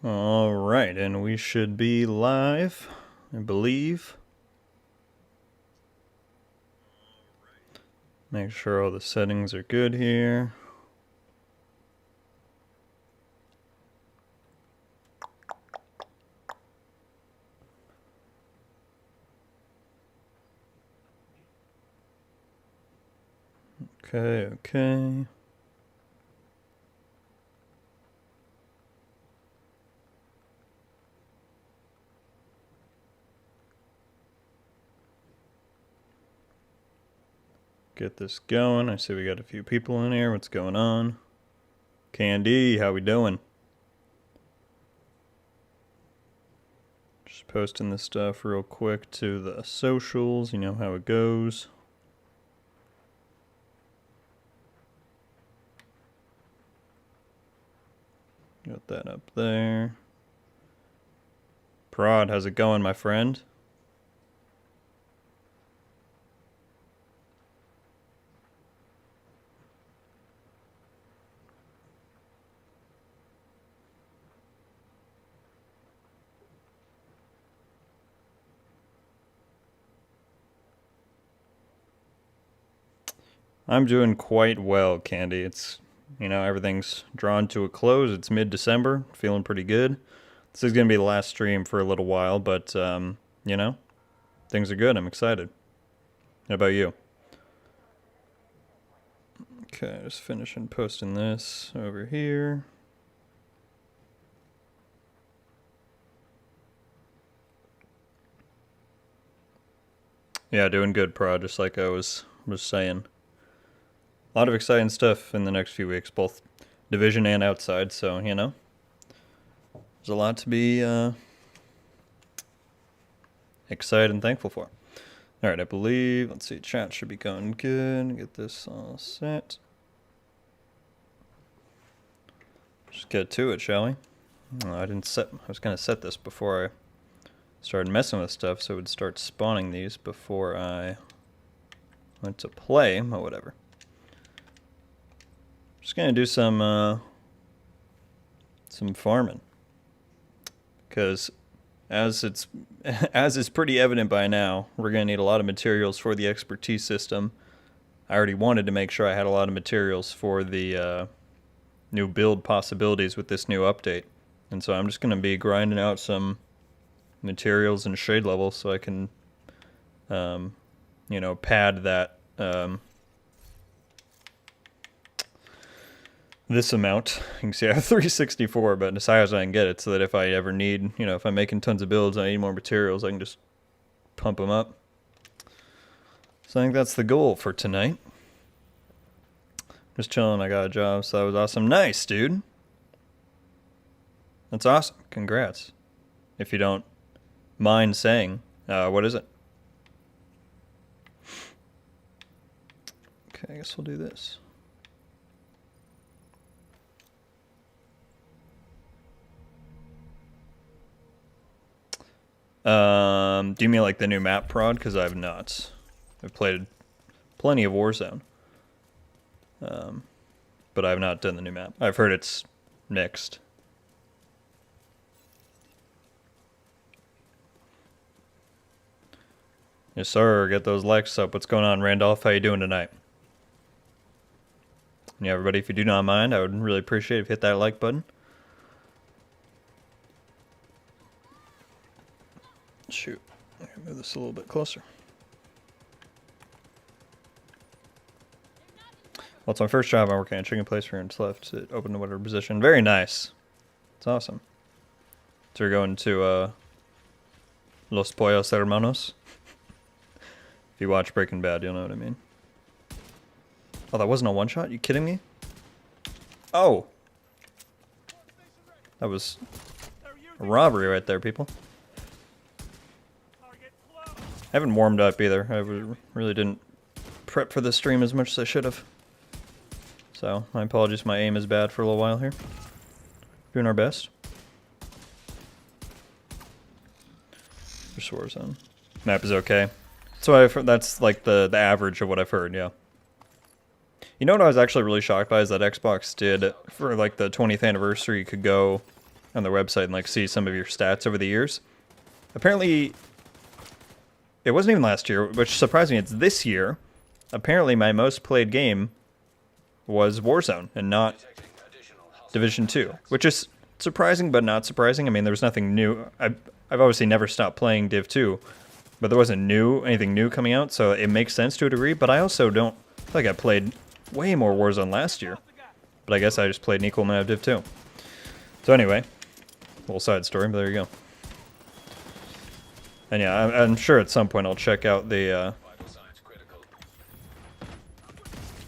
Alright, and we should be live, I believe. Make sure all the settings are good here. Okay. Get this going. I see we got a few people in here. What's going on? Candy, how we doing? Just posting this stuff real quick to the socials. You know how it goes. Got that up there. Prod, how's it going, my friend? I'm doing quite well, Candy. It's, everything's drawn to a close. It's mid-December. Feeling pretty good. This is going to be the last stream for a little while, but, things are good. I'm excited. How about you? Okay, just finishing posting this over here. Yeah, doing good, Prod, just like I was saying. A lot of exciting stuff in the next few weeks, both Division and outside, so, there's a lot to be excited and thankful for. Alright, I believe, let's see, chat should be going good. Get this all set. Just get to it, shall we? I was going to set this before I started messing with stuff, so it would start spawning these before I went to play, but whatever. Just gonna do some farming, because as is pretty evident by now, we're gonna need a lot of materials for the expertise system. I already wanted to make sure I had a lot of materials for the new build possibilities with this new update, and so I'm just gonna be grinding out some materials and shade level so I can, pad that. This amount. You can see I have 364, but as high as I can get it, so that if I ever need, if I'm making tons of builds, I need more materials, I can just pump them up. So I think that's the goal for tonight. Just chilling, I got a job, so that was awesome. Nice, dude. That's awesome. Congrats. If you don't mind saying, what is it? Okay, I guess we'll do this. Do you mean like the new map, Prod? Because I've not. I've played plenty of Warzone. But I've not done the new map. I've heard it's mixed. Yes, sir. Get those likes up. What's going on, Randolph? How you doing tonight? Yeah, everybody, if you do not mind, I would really appreciate it if you hit that like button. Shoot. I'm going to move this a little bit closer. Well, it's my first job. I'm working at a chicken place for inch left. It open to whatever position. Very nice. It's awesome. So we're going to Los Pollos Hermanos. If you watch Breaking Bad, you'll know what I mean. Oh, that wasn't a one-shot? You kidding me? Oh! That was a robbery right there, people. I haven't warmed up either. I really didn't prep for this stream as much as I should have. So, my apologies, my aim is bad for a little while here. Doing our best. For Warzone. Map is okay. So that's like the average of what I've heard, yeah. You know what I was actually really shocked by is that Xbox did, for like the 20th anniversary, you could go on their website and like see some of your stats over the years. Apparently, it wasn't even last year, which surprised me. It's this year. Apparently, my most played game was Warzone and not Division 2, which is surprising but not surprising. I mean, there was nothing new. I've obviously never stopped playing Div 2, but there wasn't anything new coming out, so it makes sense to a degree. But I also don't feel like I played way more Warzone last year. But I guess I just played an equal amount of Div 2. So anyway, little side story, but there you go. And yeah, I'm sure at some point I'll check out the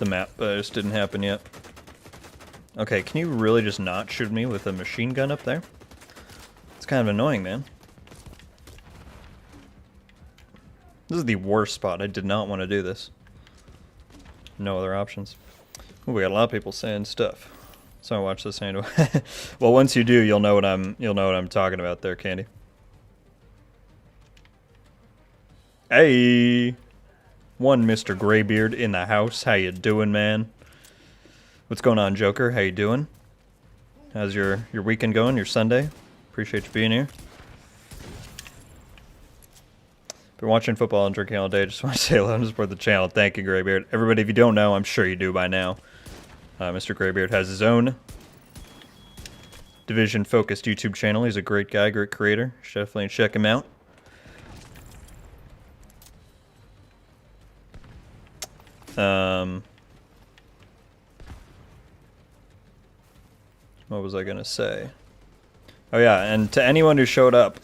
map, but it just didn't happen yet. Okay, can you really just not shoot me with a machine gun up there? It's kind of annoying, man. This is the worst spot. I did not want to do this. No other options. Ooh, we got a lot of people saying stuff. So I watch this anyway. Well, once you do, you'll know what I'm talking about there, Candy. Hey, one Mr. Graybeard in the house. How you doing, man? What's going on, Joker? How you doing? How's your weekend going? Your Sunday? Appreciate you being here. Been watching football and drinking all day. Just want to say hello and support the channel. Thank you, Graybeard. Everybody, if you don't know, I'm sure you do by now. Mr. Graybeard has his own Division-focused YouTube channel. He's a great guy, great creator. Should definitely check him out. What was I gonna say? Oh yeah, and to anyone who showed up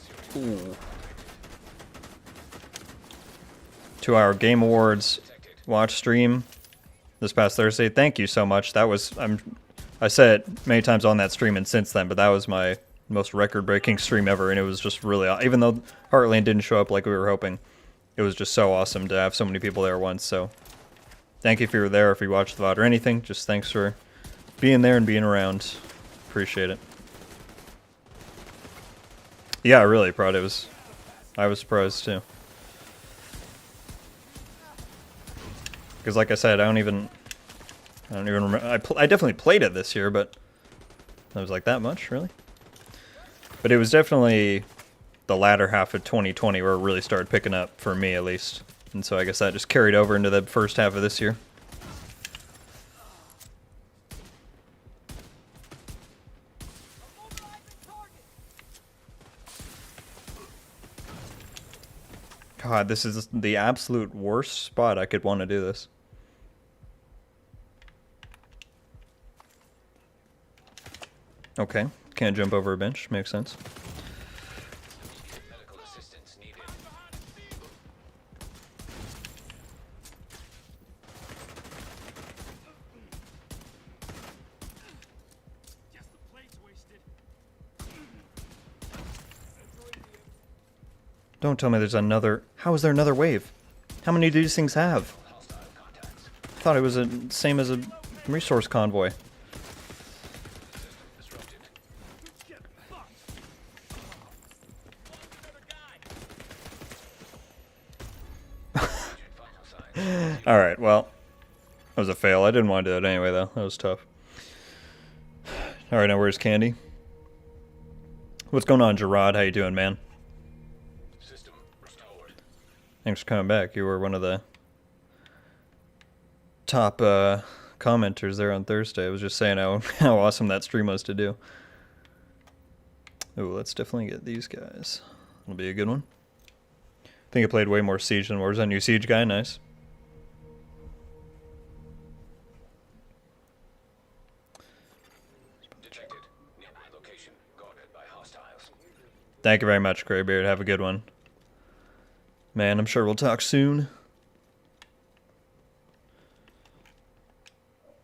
to our Game Awards watch stream this past Thursday, thank you so much. That was, I said it many times on that stream and since then, but that was my most record-breaking stream ever, and it was just really, even though Heartland didn't show up like we were hoping, it was just so awesome to have so many people there once. So thank you if you were there, if you watched the VOD or anything. Just thanks for being there and being around. Appreciate it. Yeah, really, Prod. I was surprised too. Because like I said, I don't even remember. I definitely played it this year, but I was like, that much, really? But it was definitely the latter half of 2020 where it really started picking up, for me at least. And so I guess that just carried over into the first half of this year. God, this is the absolute worst spot I could want to do this. Okay, can't jump over a bench. Makes sense. Medical assistance needed. Guess the plate's wasted. Don't tell me there's another... How is there another wave? How many do these things have? Hostile contacts. I thought it was the same as a resource convoy. Disrupted. Get fucked. Agent vital signs. Alright, well. That was a fail. I didn't want to do it anyway, though. That was tough. Alright, now where's Candy? What's going on, Gerard? How you doing, man? System restored. Thanks for coming back. You were one of the top commenters there on Thursday. I was just saying how awesome that stream was to do. Ooh, let's definitely get these guys. It'll be a good one. I think I played way more Siege than Warzone. You Siege guy? Nice. Detected. Nearby location guarded by hostiles. Thank you very much, Graybeard. Have a good one. Man, I'm sure we'll talk soon.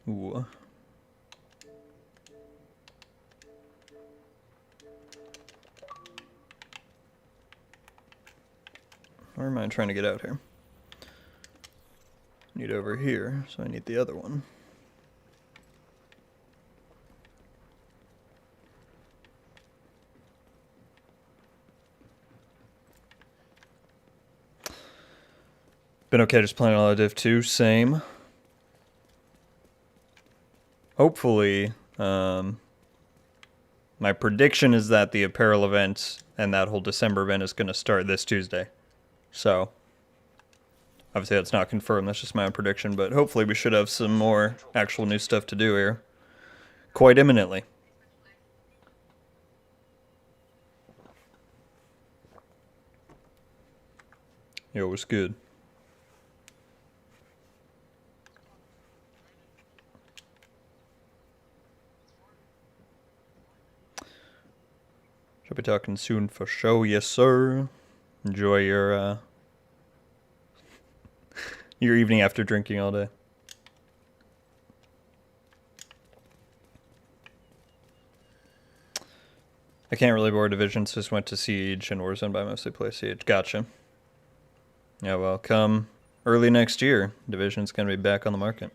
Ooh. Where am I trying to get out here? Need over here, so I need the other one. Been okay just playing a lot of Div 2, same. Hopefully, My prediction is that the apparel event and that whole December event is going to start this Tuesday. So, obviously that's not confirmed, that's just my own prediction, but hopefully we should have some more actual new stuff to do here quite imminently. Yo, what's good? Should be talking soon for show, yes sir. Enjoy your your evening after drinking all day. I can't really board Divisions, just went to Siege and Warzone, but I mostly play Siege. Gotcha. Yeah, well, come early next year, Division's gonna be back on the market.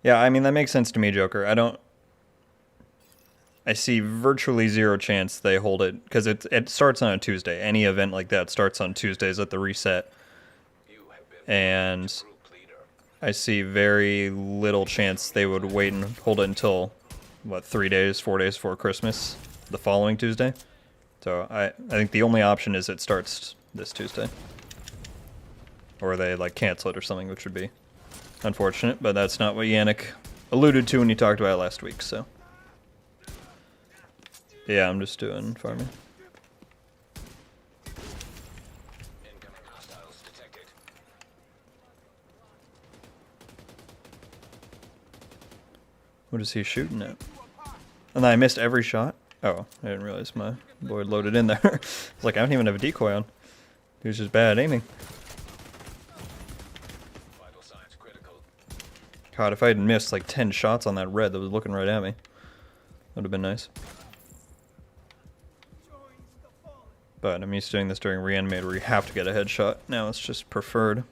Yeah, I mean, that makes sense to me, Joker. I see virtually zero chance they hold it, because it starts on a Tuesday. Any event like that starts on Tuesdays at the reset. And I see very little chance they would wait and hold it until, what, 3 days, 4 days before Christmas, the following Tuesday. So I think the only option is it starts this Tuesday. Or they, like, cancel it or something, which would be unfortunate, but that's not what Yannick alluded to when he talked about it last week, so. Yeah, I'm just doing farming. Incoming hostiles detected. What is he shooting at? And then I missed every shot? Oh, I didn't realize my boy loaded in there. It's like, I don't even have a decoy on. He was just bad aiming. Vital signs critical. God, if I had missed like 10 shots on that red that was looking right at me, that would have been nice. But I'm used to doing this during Reanimate where you have to get a headshot. Now it's just preferred.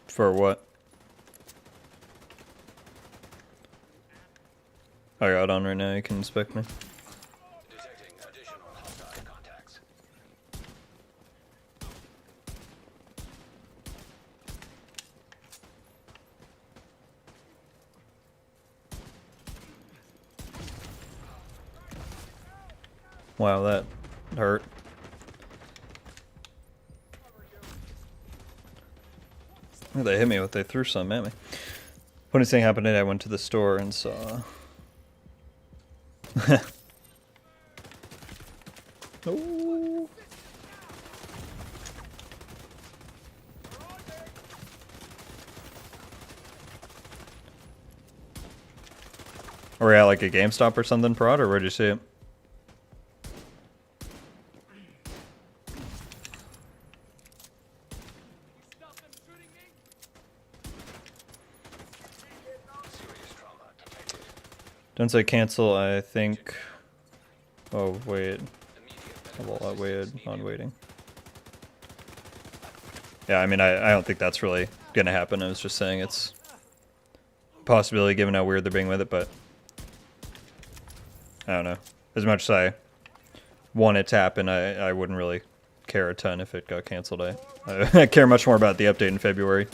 For what? I got on right now, you can inspect me. Detecting additional hostile contacts. Wow, that hurt. Oh, they hit me with, they threw some at me. Funniest thing happened today, I went to the store and saw... Oh. Are we at like a GameStop or something, Prod, or where'd you see it? Stop them shooting me! Serious trauma detected. Don't say cancel, I think... Oh, wait. Immediate Well, I medical waited assistance on needed. waiting. Yeah, I mean, I don't think that's really gonna happen. I was just saying it's a possibility given how weird they're being with it, but I don't know. As much as I want it to happen, I wouldn't really care a ton if it got canceled. I care much more about the update in February,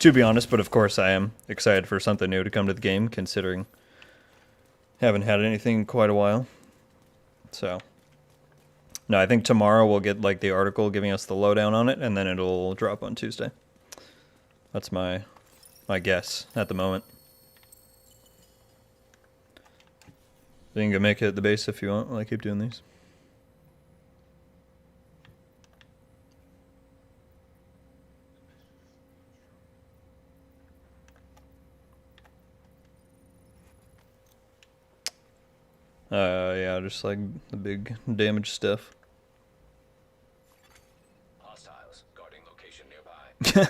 to be honest, but of course I am excited for something new to come to the game, considering haven't had anything in quite a while. So, no, I think tomorrow we'll get like the article giving us the lowdown on it, and then it'll drop on Tuesday. That's my guess at the moment. So you can go make it at the base if you want while I keep doing these. Yeah, just like the big damage stuff. Hostiles guarding location nearby.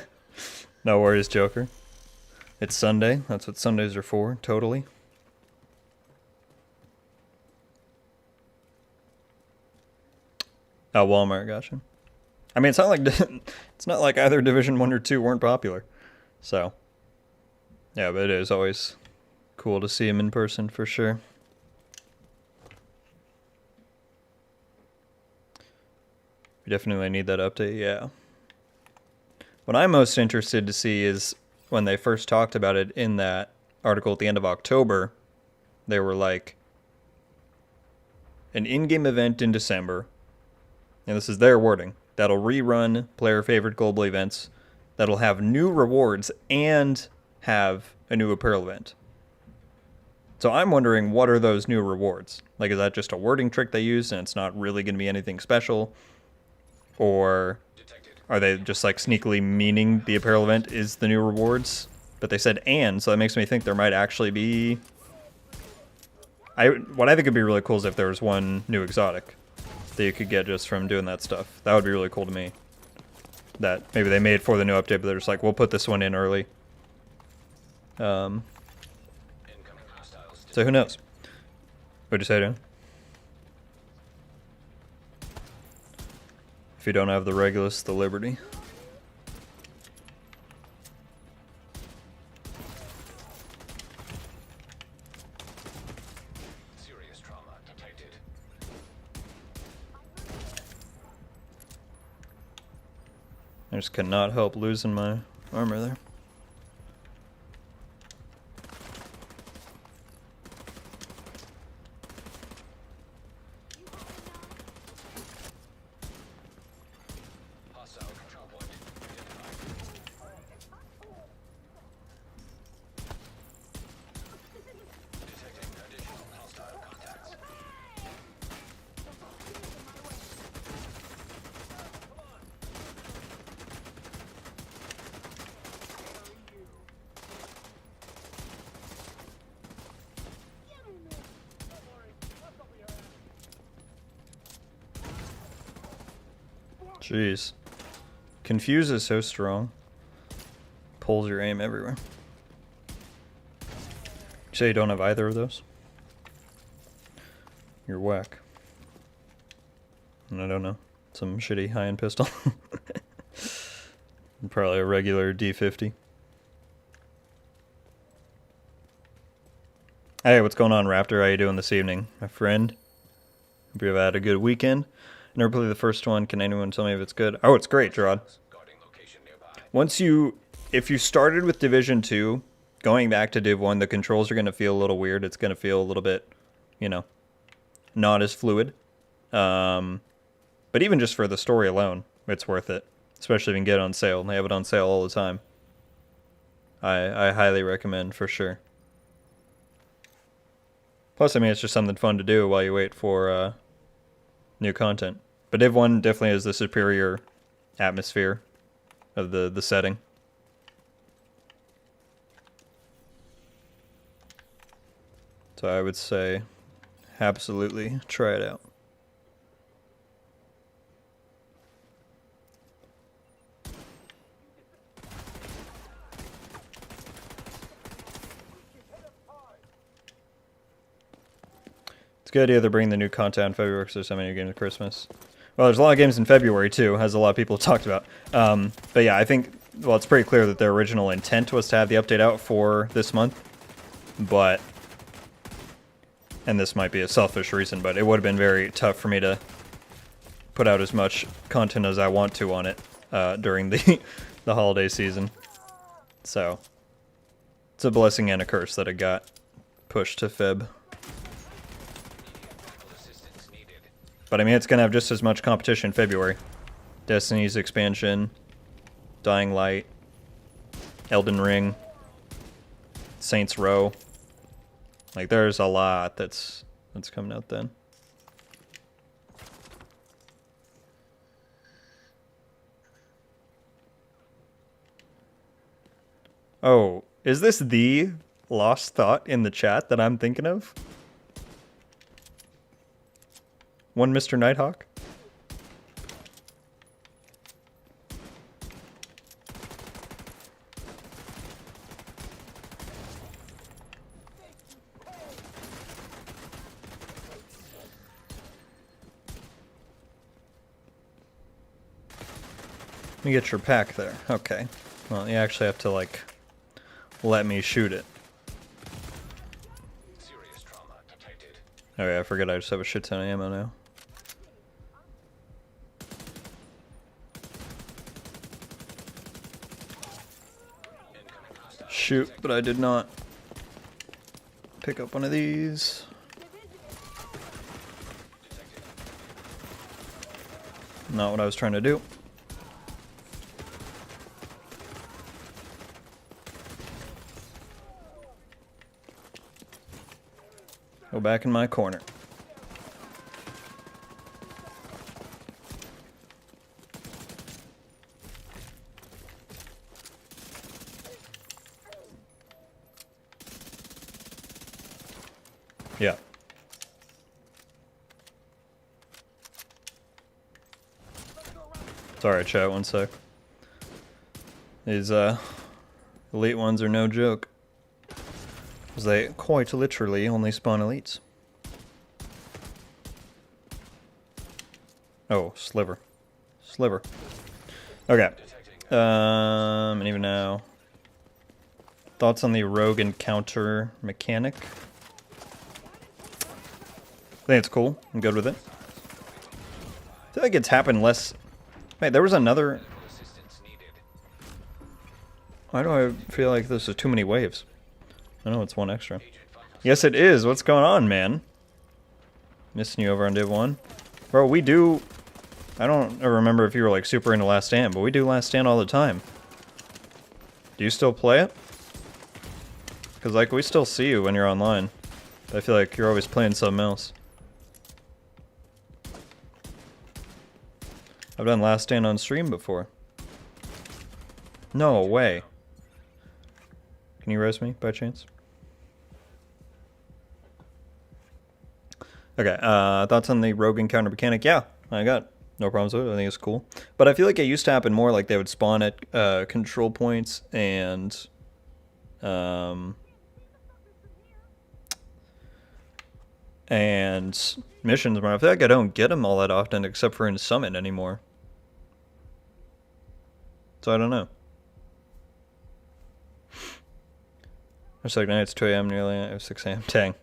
No worries, Joker. It's Sunday. That's what Sundays are for, totally. Oh, Walmart, gotcha. I mean, it's not like it's not like either Division 1 or 2 weren't popular. So, yeah, but it is always cool to see him in person for sure. We definitely need that update, yeah. What I'm most interested to see is when they first talked about it in that article at the end of October, they were like, an in-game event in December, and this is their wording, that'll rerun player favorite global events, that'll have new rewards and have a new apparel event. So I'm wondering, what are those new rewards? Like, is that just a wording trick they use and it's not really going to be anything special? Or are they just like sneakily meaning the apparel event is the new rewards? But they said and, so that makes me think there might actually be... What I think would be really cool is if there was one new exotic that you could get just from doing that stuff. That would be really cool to me. That maybe they made for the new update, but they're just like, we'll put this one in early. So who knows? What'd you say, Dan? If you don't have the Regulus, the Liberty. Serious trauma detected. I just cannot help losing my armor there. Hostile control point identified. Detecting additional hostile contacts. Jeez. Confuse is so strong. Pulls your aim everywhere. You say you don't have either of those? You're whack. And I don't know. Some shitty high-end pistol. Probably a regular D50. Hey, what's going on, Raptor? How you doing this evening, my friend? Hope you've had a good weekend. Never played the first one. Can anyone tell me if it's good? Oh, it's great, Gerard. Guarding location nearby. If you started with Division 2, going back to Div 1, the controls are going to feel a little weird. It's going to feel a little bit, not as fluid. But even just for the story alone, it's worth it. Especially if you can get it on sale. They have it on sale all the time. I highly recommend, for sure. Plus, I mean, it's just something fun to do while you wait for new content. But Div 1 definitely has the superior atmosphere of the setting. So I would say absolutely try it out. It's a good idea to bring the new content in February because there's so many games at Christmas. Well, there's a lot of games in February too, as a lot of people have talked about. But yeah, I think, well, it's pretty clear that their original intent was to have the update out for this month. But, and this might be a selfish reason, but it would have been very tough for me to put out as much content as I want to on it during the holiday season. So, it's a blessing and a curse that it got pushed to Feb. Assistance needed. But I mean, it's going to have just as much competition in February. Destiny's expansion, Dying Light, Elden Ring, Saints Row. Like, there's a lot that's coming out then. Oh, is this the lost thought in the chat that I'm thinking of? One Mr. Nighthawk? Let me get your pack there. Okay. Well, you actually have to, like, let me shoot it. Serious trauma detected. Okay, I forget I just have a shit ton of ammo now. shoot, but I did not pick up one of these. Not what I was trying to do. Go back in my corner. Yeah. Sorry, chat, one sec. These elite ones are no joke. Because they quite literally only spawn elites. Oh, sliver. Sliver. Okay. And even now. Thoughts on the rogue encounter mechanic? I think it's cool. I'm good with it. I feel like it's happened less. Wait, there was another. Why do I feel like this is too many waves? I know it's one extra. Yes, it is. What's going on, man? Missing you over on Div 1. Bro, we do. I don't remember if you were like super into Last Stand, but we do Last Stand all the time. Do you still play it? Because, like, we still see you when you're online. I feel like you're always playing something else. I've done Last Stand on stream before. No way. Can you res me by chance? Okay, thoughts on the rogue encounter mechanic? Yeah, I got no problems with it. I think it's cool. But I feel like it used to happen more like they would spawn at control points and missions, but I feel like I don't get them all that often except for in Summit anymore. So I don't know. It's like, it's 2 a.m. nearly. It was 6 a.m. Dang.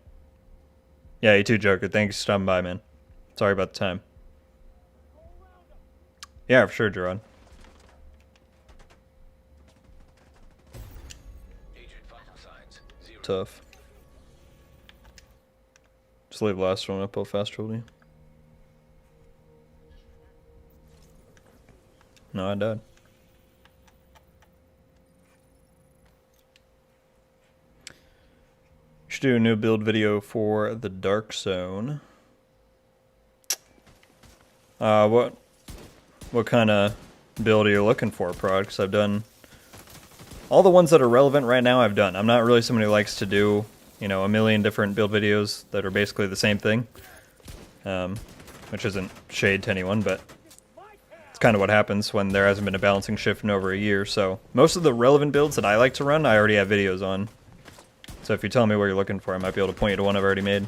Yeah, you too, Joker. Thanks for stopping by, man. Sorry about the time. Yeah, for sure, Gerard. Tough. Just leave the last one up, I'll fast travel you. No, I died. Should do a new build video for the Dark Zone. What kind of build are you looking for, Prod? Because I've done all the ones that are relevant right now. I've done. I'm not really somebody who likes to do, you know, a million different build videos that are basically the same thing, which isn't shade to anyone, but it's kind of what happens when there hasn't been a balancing shift in over a year. So most of the relevant builds that I like to run, I already have videos on. So if you tell me what you're looking for, I might be able to point you to one I've already made.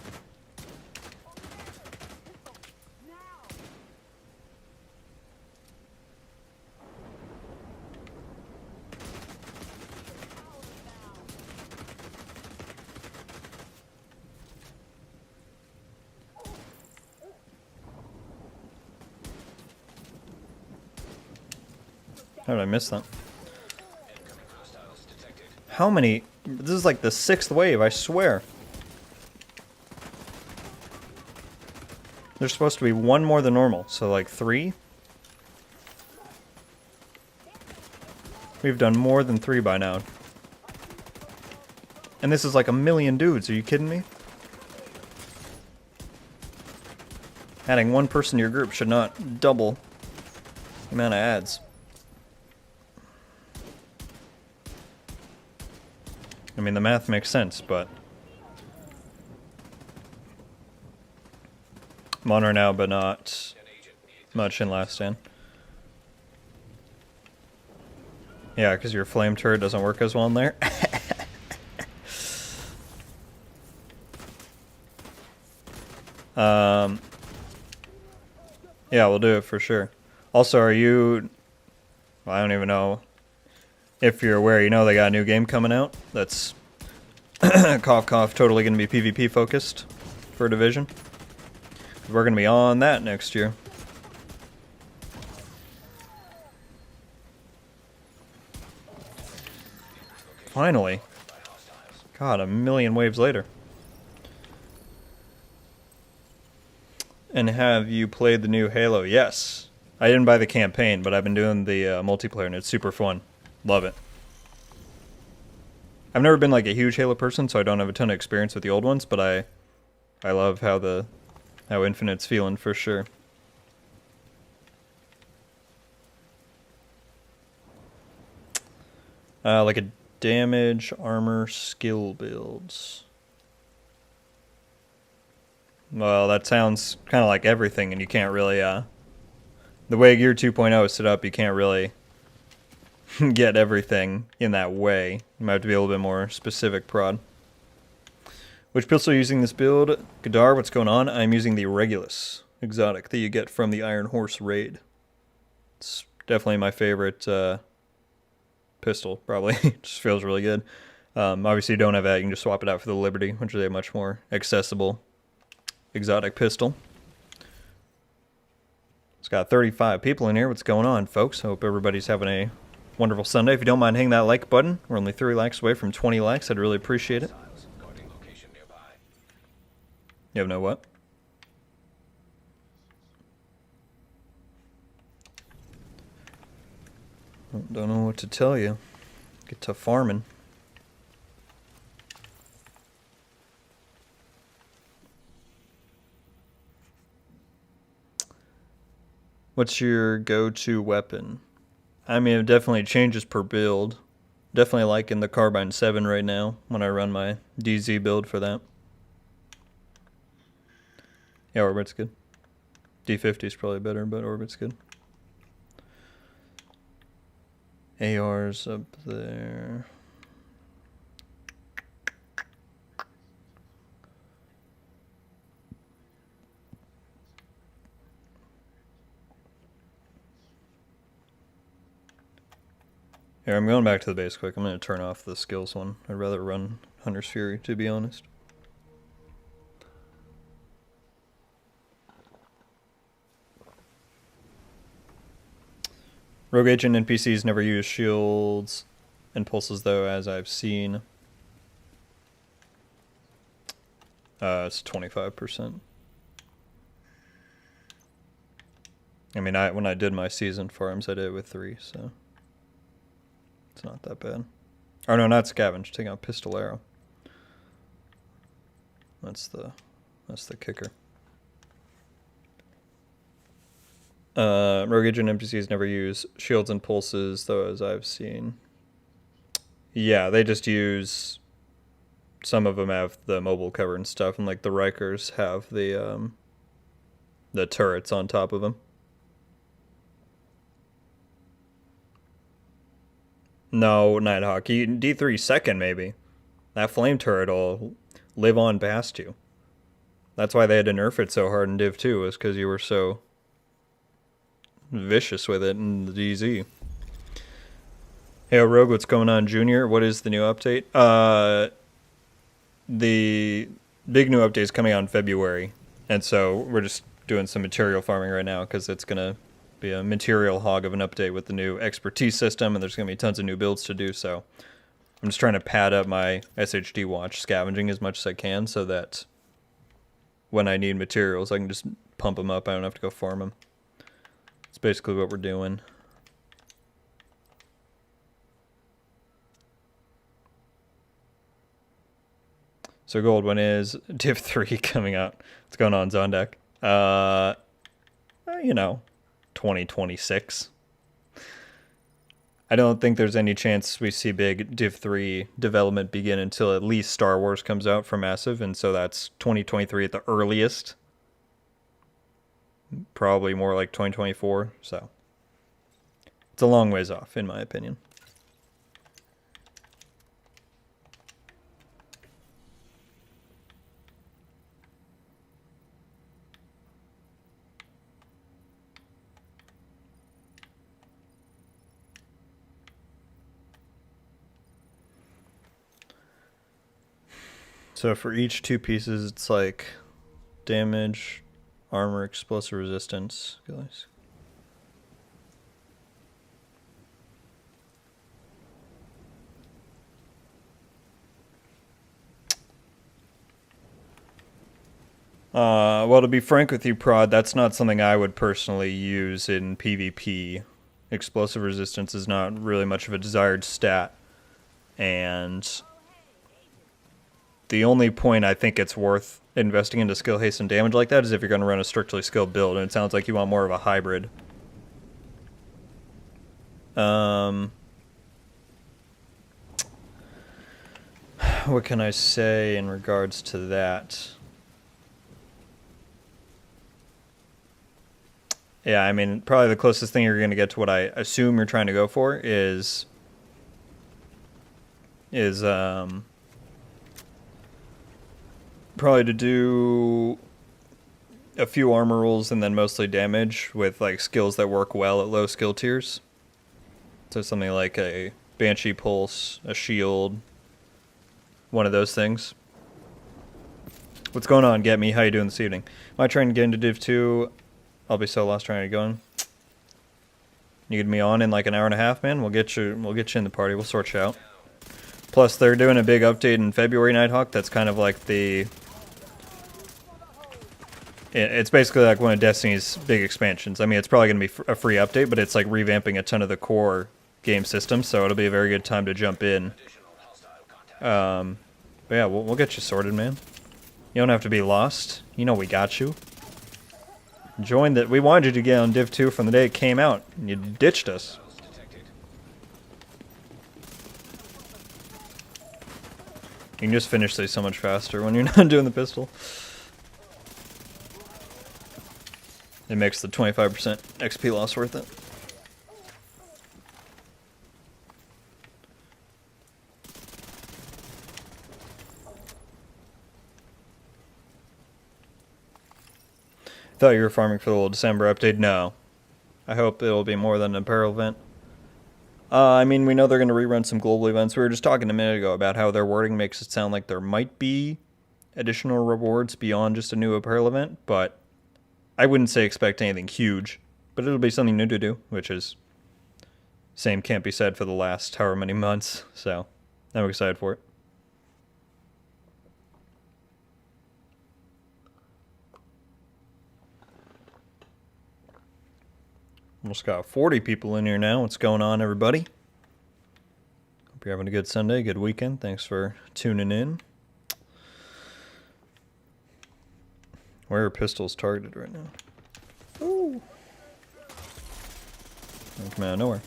How did I miss that? How many? This is like the 6th wave, I swear. There's supposed to be one more than normal, so like 3? We've done more than 3 by now. And this is like a million dudes, are you kidding me? Adding one person to your group should not double the amount of ads. I mean, the math makes sense, but I'm on her now, but not much in Last Stand. Yeah, because your flame turret doesn't work as well in there. Yeah, we'll do it for sure. Also, are you... Well, I don't even know if you're aware. You know they got a new game coming out that's cough cough totally going to be PvP focused for Division. We're going to be on that next year. Finally. God, a million waves later. And have you played the new Halo? Yes. I didn't buy the campaign, but I've been doing the multiplayer, and it's super fun. Love it. I've never been like a huge Halo person, so I don't have a ton of experience with the old ones, but I love how Infinite's feeling for sure. Like a damage, armor, skill builds. Well, that sounds kind of like everything, and you can't really, the way Gear 2.0 is set up, you can't really get everything in that way. You might have to be a little bit more specific, prod. Which pistol are you using this build? Gadar, what's going on? I'm using the Regulus exotic that you get from the Iron Horse raid. It's definitely my favorite pistol, probably. It just feels really good. Obviously, you don't have that. You can just swap it out for the Liberty, which is a much more accessible exotic pistol. It's got 35 people in here. What's going on, folks? Hope everybody's having a wonderful Sunday. If you don't mind hitting that like button, we're only 3 likes away from 20 likes. I'd really appreciate it. Guarding location nearby. You have no what? Don't know what to tell you. Get to farming. What's your go-to weapon? I mean, it definitely changes per build. Definitely liking the Carbine 7 right now when I run my DZ build for that. Yeah, Orbit's good. D50 is probably better, but Orbit's good. AR's up there. Here, I'm going back to the base quick. I'm going to turn off the skills one. I'd rather run Hunter's Fury, to be honest. Rogue Agent NPCs never use shields and pulses, though, as I've seen. It's 25%. I mean, when I did my season farms, I did it with 3, so it's not that bad. Oh no, not scavenge. Taking out pistol arrow. That's the kicker. Rogue Agent NPCs never use shields and pulses, though, as I've seen. Yeah, they just use. Some of them have the mobile cover and stuff, and like the Rikers have the turrets on top of them. No, Nighthawk. D3 second, maybe. That flame turret will live on past you. That's why they had to nerf it so hard in Div 2, was because you were so vicious with it in the DZ. Hey, Rogue, what's going on, Junior? What is the new update? The big new update is coming out in February, and so we're just doing some material farming right now because it's going to be a material hog of an update with the new expertise system, and there's going to be tons of new builds to do, so I'm just trying to pad up my SHD watch scavenging as much as I can so that when I need materials, I can just pump them up. I don't have to go farm them. That's basically what we're doing. So gold, when is Div 3 coming out? What's going on, Zondek? You know, 2026. I don't think there's any chance we see big Div 3 development begin until at least Star Wars comes out for Massive, and so that's 2023 at the earliest. Probably more like 2024, so it's a long ways off, in my opinion. So for each 2 pieces, it's like damage, armor, explosive resistance. Guys. Well, to be frank with you, Prod, that's not something I would personally use in PvP. Explosive resistance is not really much of a desired stat. And the only point I think it's worth investing into skill haste and damage like that is if you're going to run a strictly skilled build, and it sounds like you want more of a hybrid. What can I say in regards to that? Yeah, I mean, probably the closest thing you're going to get to what I assume you're trying to go for is probably to do a few armor rolls and then mostly damage with like skills that work well at low skill tiers. So something like a Banshee Pulse, a shield, one of those things. What's going on, Get Me? How you doing this evening? Am I trying to get into Div 2? I'll be so lost trying to get going. You get me on in like an hour and a half, man. We'll get you in the party. We'll sort you out. Plus, they're doing a big update in February, Nighthawk. That's kind of like the... It's basically like one of Destiny's big expansions. I mean, it's probably going to be a free update, but it's like revamping a ton of the core game systems, so it'll be a very good time to jump in. But yeah, we'll get you sorted, man. You don't have to be lost. You know we got you. Join that. We wanted you to get on Div 2 from the day it came out, and you ditched us. You can just finish these so much faster when you're not doing the pistol. It makes the 25% XP loss worth it. Thought you were farming for the little December update. No. I hope it'll be more than an apparel event. I mean, we know they're going to rerun some global events. We were just talking a minute ago about how their wording makes it sound like there might be additional rewards beyond just a new apparel event, but I wouldn't say expect anything huge. But it'll be something new to do, which is same can't be said for the last however many months, so I'm excited for it. Almost got 40 people in here now. What's going on, everybody? Hope you're having a good Sunday, good weekend. Thanks for tuning in. Where are pistols targeted right now? Ooh. They come out of nowhere.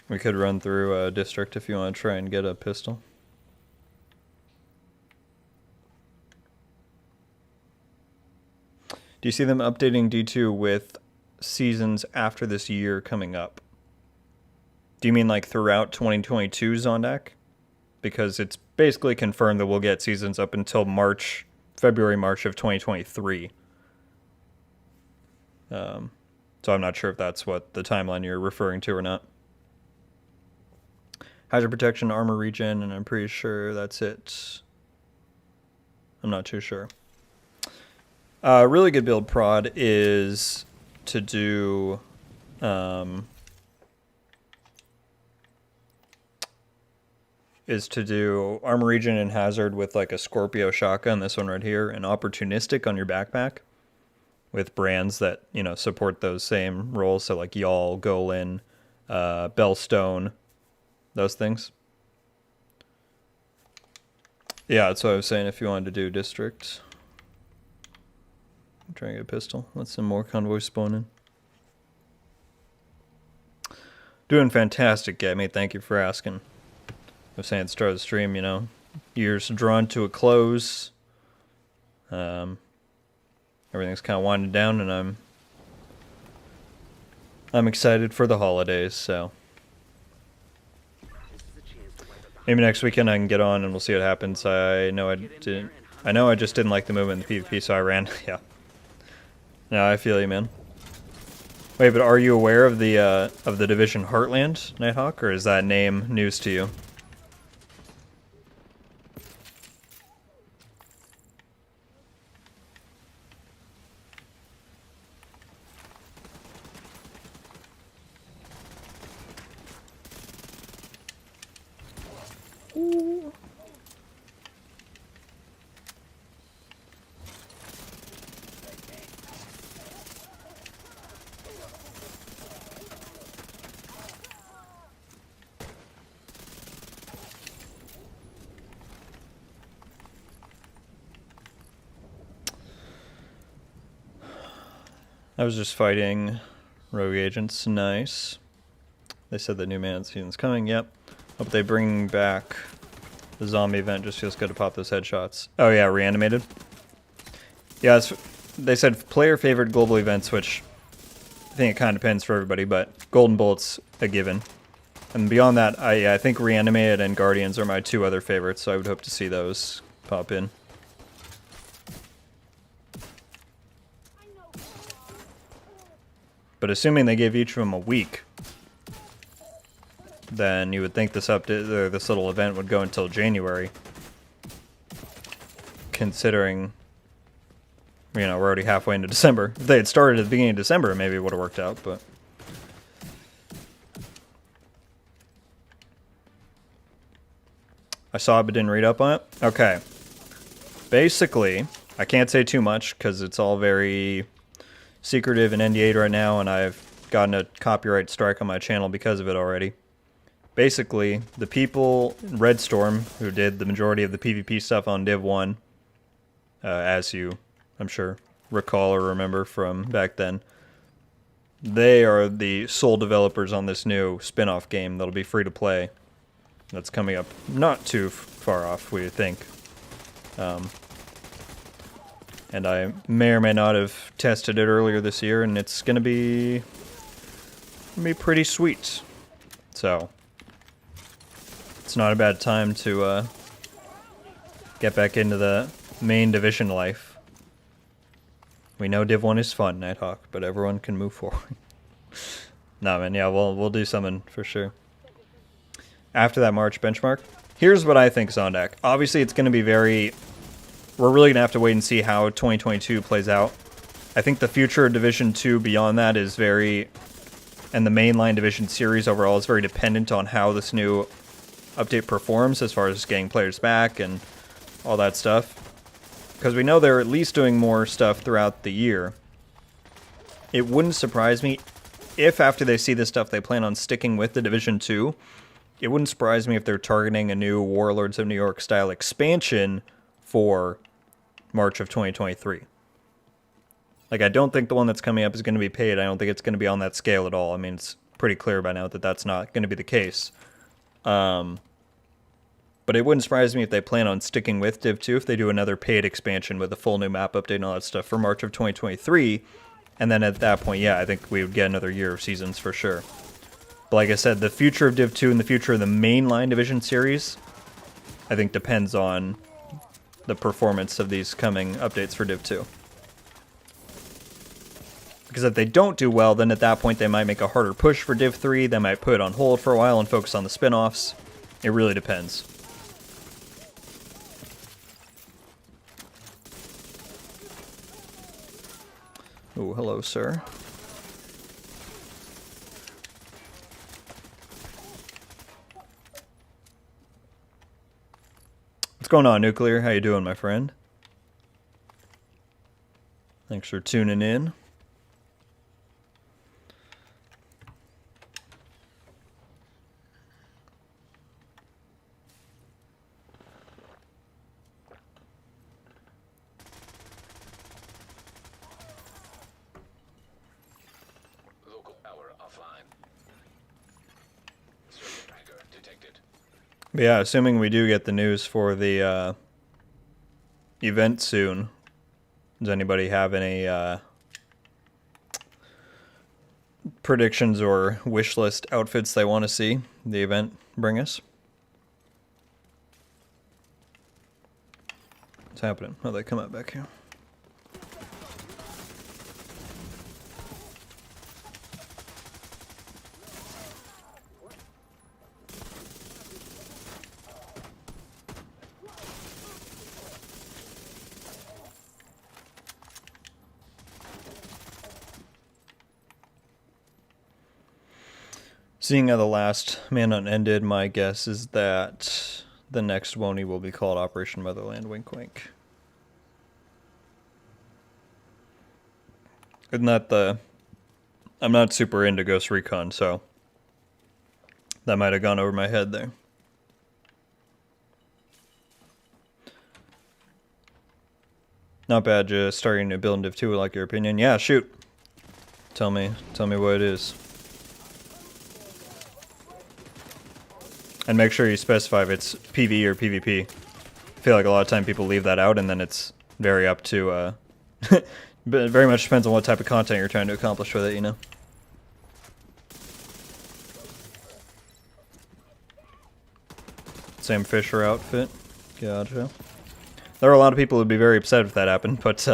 We could run through a district if you want to try and get a pistol. Do you see them updating D2 with seasons after this year coming up? Do you mean like throughout 2022 Zondak? Because it's basically confirmed that we'll get seasons up until February, March of 2023. So I'm not sure if that's what the timeline you're referring to or not. Hydro protection, armor regen, and I'm pretty sure that's it. I'm not too sure. A really good build, Prod, is to do armor regen and hazard with like a Scorpio shotgun, this one right here, and opportunistic on your backpack with brands that, you know, support those same roles, so like Y'all, Golin, Bellstone, those things. Yeah, that's what I was saying if you wanted to do district. I'm trying to get a pistol. Let some more convoys spawn in. Doing fantastic, Gammy. Thank you for asking. I was saying at the start of the stream, you know, year's drawn to a close. Everything's kind of winding down, and I'm excited for the holidays, so maybe next weekend I can get on and we'll see what happens. I know I just didn't like the movement in the PvP, so I ran. Yeah. No, I feel you, man. Wait, but are you aware of the division Heartland, Nighthawk, or is that name news to you? I was just fighting rogue agents. Nice. They said the new man season's coming. Yep. Hope they bring back the zombie event. Just feels good to pop those headshots. Oh yeah, reanimated. Yeah, they said player favorite global events, which I think it kind of depends for everybody, but Golden Bolt's a given. And beyond that, I think Reanimated and Guardians are my two other favorites, so I would hope to see those pop in. But assuming they gave each of them a week, then you would think this update, or this little event would go until January. Considering, you know, we're already halfway into December. If they had started at the beginning of December, maybe it would have worked out, but... I saw it but didn't read up on it. Okay. Basically, I can't say too much because it's all very secretive and NDA'd right now, and I've gotten a copyright strike on my channel because of it already. Basically, the people in Red Storm, who did the majority of the PvP stuff on Div 1, as you, I'm sure, recall or remember from back then, they are the sole developers on this new spin-off game that'll be free to play. That's coming up not too far off, we think. And I may or may not have tested it earlier this year, and it's gonna be pretty sweet. So it's not a bad time to get back into the main division life. We know Div 1 is fun, Nighthawk, but everyone can move forward. Nah, man, yeah, we'll do something for sure. After that March benchmark, here's what I think is on deck. Obviously, it's going to be very... We're really going to have to wait and see how 2022 plays out. I think the future of Division 2 beyond that is very... And the mainline Division series overall is very dependent on how this new update performs as far as getting players back and all that stuff. Because we know they're at least doing more stuff throughout the year. It wouldn't surprise me if after they see this stuff they plan on sticking with the Division 2. It wouldn't surprise me if they're targeting a new Warlords of New York style expansion for March of 2023. Like, I don't think the one that's coming up is going to be paid. I don't think it's going to be on that scale at all. I mean, it's pretty clear by now that that's not going to be the case. But it wouldn't surprise me if they plan on sticking with Div 2 if they do another paid expansion with a full new map update and all that stuff for March of 2023. And then at that point, yeah, I think we would get another year of seasons for sure. But like I said, the future of Div 2 and the future of the mainline Division series, I think depends on the performance of these coming updates for Div 2. Because if they don't do well, then at that point they might make a harder push for Div 3, they might put it on hold for a while and focus on the spin-offs. It really depends. Oh, hello, sir. What's going on, Nuclear? How you doing, my friend? Thanks for tuning in. Local power offline. Circuit tracker detected. But yeah, assuming we do get the news for the event soon, does anybody have any predictions or wish list outfits they want to see the event bring us? What's happening? Oh, they come out back here. Seeing how the last Manhunt ended, my guess is that the next Wony will be called Operation Motherland. Wink, wink. Isn't that the... I'm not super into Ghost Recon, so that might have gone over my head there. Not bad, just starting to build in Div 2, like your opinion. Yeah, shoot. Tell me what it is. And make sure you specify if it's PvE or PvP. I feel like a lot of time people leave that out, and then it's very up to, but it very much depends on what type of content you're trying to accomplish with it, you know? Sam Fisher outfit. Gotcha. There are a lot of people who'd be very upset if that happened, but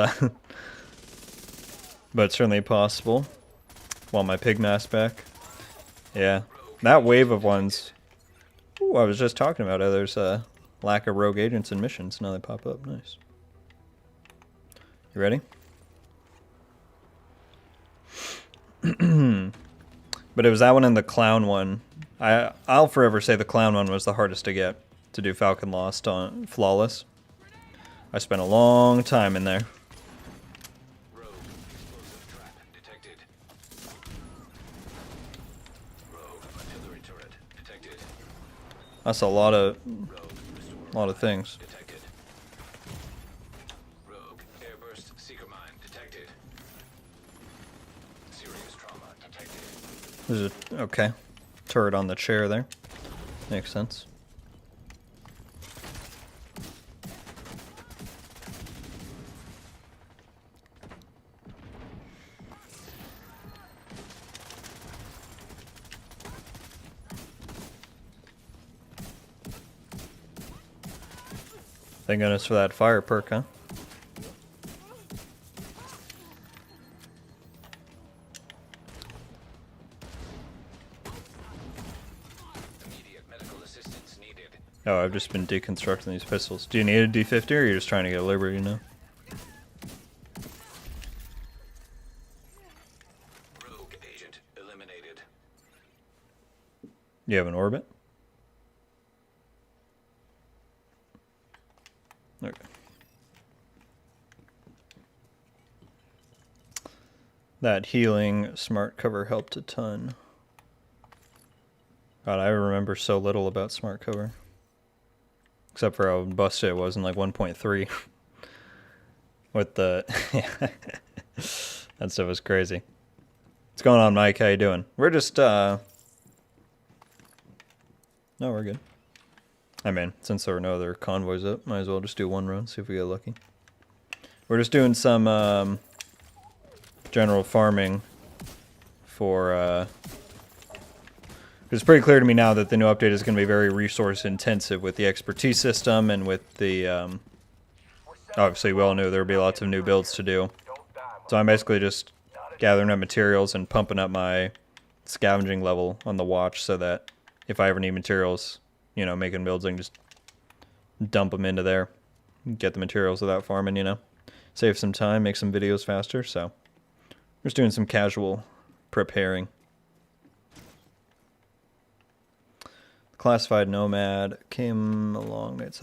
but certainly possible. Want my pig mask back? Yeah. That wave of ones... Ooh, I was just talking about how there's a lack of rogue agents and missions. Now they pop up. Nice. You ready? But it was that one and the clown one. I'll forever say the clown one was the hardest to get, to do Falcon Lost on Flawless. I spent a long time in there. Rogue explosive trap detected. Rogue artillery turret detected. That's a lot of Rogue things. detected. Rogue airburst seeker mine detected. Serious trauma detected. There's a okay turret on the chair there. Makes sense. Thank goodness for that fire perk, huh? Immediate medical assistance needed. Oh, I've just been deconstructing these pistols. Do you need a D50 or are you just trying to get a Liberty now? Rogue agent eliminated. You have an orbit? Okay. That healing smart cover helped a ton. God, I remember so little about smart cover. Except for how busted it was in like 1.3. With the... That stuff was crazy. What's going on, Mike? How you doing? We're just, No, we're good. I mean, since there were no other convoys up, might as well just do one run, see if we get lucky. We're just doing some, general farming for, it's pretty clear to me now that the new update is going to be very resource intensive with the expertise system and with the, obviously we all knew there would be lots of new builds to do. So I'm basically just gathering up materials and pumping up my scavenging level on the watch so that if I ever need materials, you know, making builds, I can just dump them into there, get the materials without farming, you know. Save some time, make some videos faster, so we're just doing some casual preparing. Classified Nomad came along, it's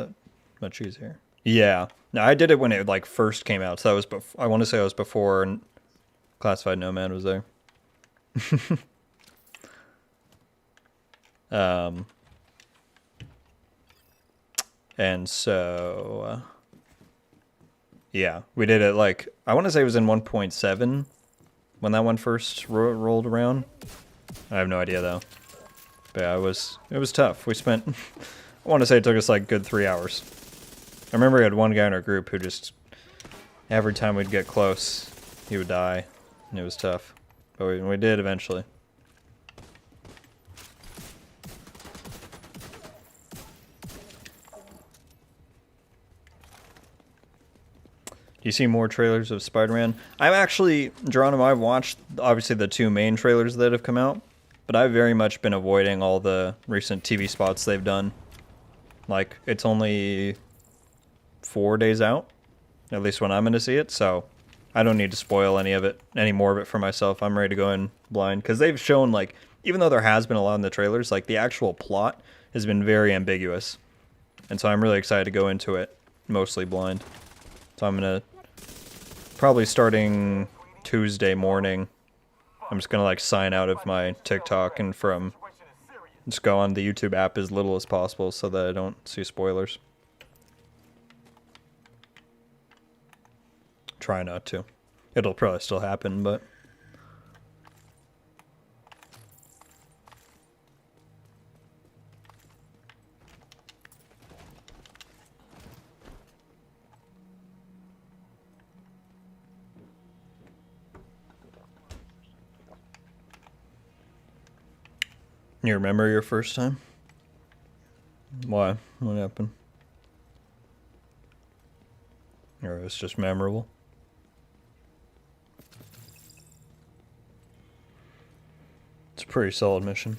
much easier. Yeah, no, I did it when it like first came out, so that was I want to say it was before Classified Nomad was there. And so, yeah, we did it like, I want to say it was in 1.7 when that one first rolled around. I have no idea though. But yeah, it was tough. We spent, I want to say it took us like good 3 hours. I remember we had one guy in our group who just, every time we'd get close, he would die. And it was tough. But we did eventually. Do you see more trailers of Spider-Man? I'm actually, Geronimo, I've watched obviously the two main trailers that have come out, but I've very much been avoiding all the recent TV spots they've done. Like, it's only 4 days out, at least when I'm going to see it, so I don't need to spoil any more of it for myself. I'm ready to go in blind, because they've shown, like, even though there has been a lot in the trailers, like, the actual plot has been very ambiguous. And so I'm really excited to go into it mostly blind. So I'm gonna probably starting Tuesday morning. I'm just gonna like sign out of my TikTok and from just go on the YouTube app as little as possible so that I don't see spoilers. Try not to. It'll probably still happen, but you remember your first time? Why? What happened? Or it was just memorable? It's a pretty solid mission.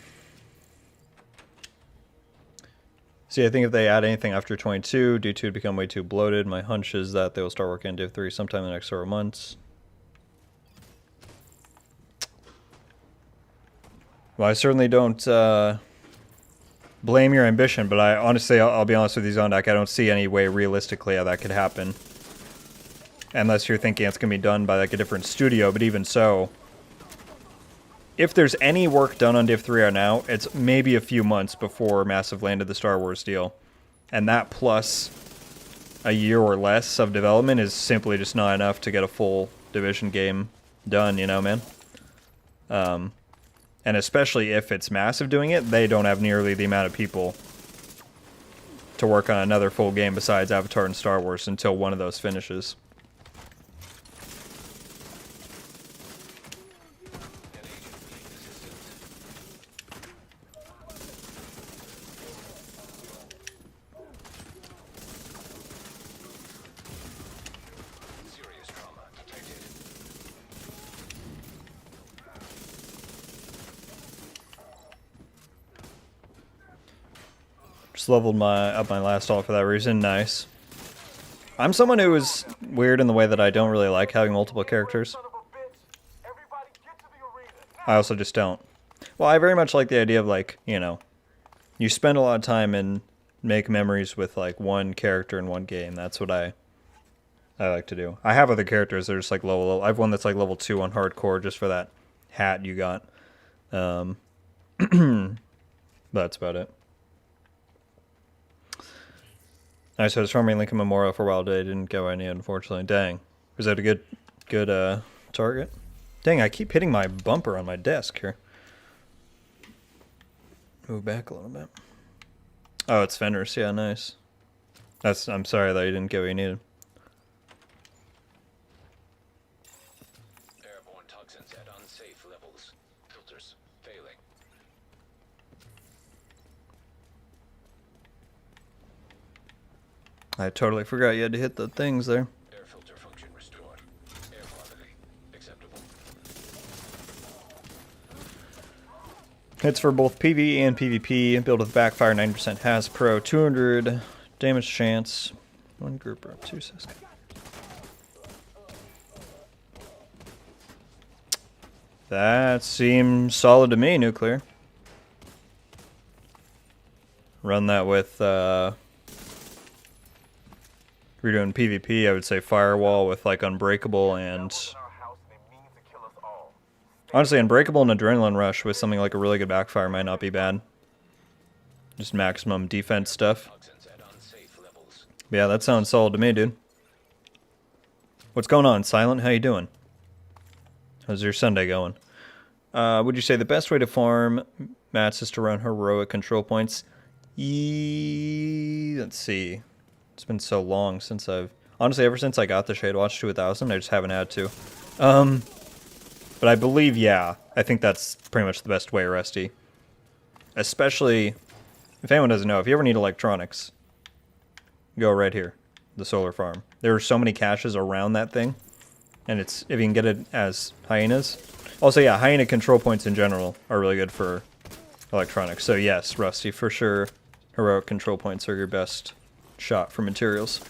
See, I think if they add anything after 22, D2 would become way too bloated. My hunch is that they will start working on Div 3 sometime in the next several months. Well, I certainly don't blame your ambition, but I honestly, I'll be honest with you, Zondak, I don't see any way realistically how that could happen. Unless you're thinking it's going to be done by like a different studio, but even so, if there's any work done on Div 3 right now, it's maybe a few months before Massive landed the Star Wars deal. And that plus a year or less of development is simply just not enough to get a full Division game done, you know, man? And especially if it's Massive doing it, they don't have nearly the amount of people to work on another full game besides Avatar and Star Wars until one of those finishes. Serious trauma detected. Just leveled up my last alt for that reason. Nice. I'm someone who is weird in the way that I don't really like having multiple characters. I also just don't. Well, I very much like the idea of, like, you know, you spend a lot of time and make memories with like one character in one game. That's what I like to do. I have other characters that are just like level. I have one that's like level 2 on hardcore just for that hat you got. That's about it. Nice. I was farming Lincoln Memorial for a while today. Didn't go any, unfortunately. Dang. Was that a good target? Dang, I keep hitting my bumper on my desk here. Move back a little bit. Oh, it's Fenris. Yeah, nice. I'm sorry that you didn't get what you needed. Airborne toxins at unsafe levels. Filters failing. I totally forgot you had to hit the things there. Air filter function restored. Air quality acceptable. Hits for both PvE and PvP. Build with backfire, 90% has pro, 200 damage chance. One grouper up 2 seconds. That seems solid to me, Nuclear. Run that with, if you're doing PvP, I would say Firewall with like Unbreakable and... Honestly, Unbreakable and Adrenaline Rush with something like a really good backfire might not be bad. Just maximum defense stuff. Toxins at unsafe levels. Yeah, that sounds solid to me, dude. What's going on, Silent? How you doing? How's your Sunday going? Would you say the best way to farm mats is to run heroic control points? Let's see. It's been so long since I've... Honestly, ever since I got the Shadewatch to 1000, I just haven't had to. But I believe, yeah, I think that's pretty much the best way, Rusty. Especially, if anyone doesn't know, if you ever need electronics, go right here, the solar farm. There are so many caches around that thing, and it's, if you can get it as hyenas. Also, yeah, hyena control points in general are really good for electronics. So yes, Rusty, for sure, heroic control points are your best shot for materials.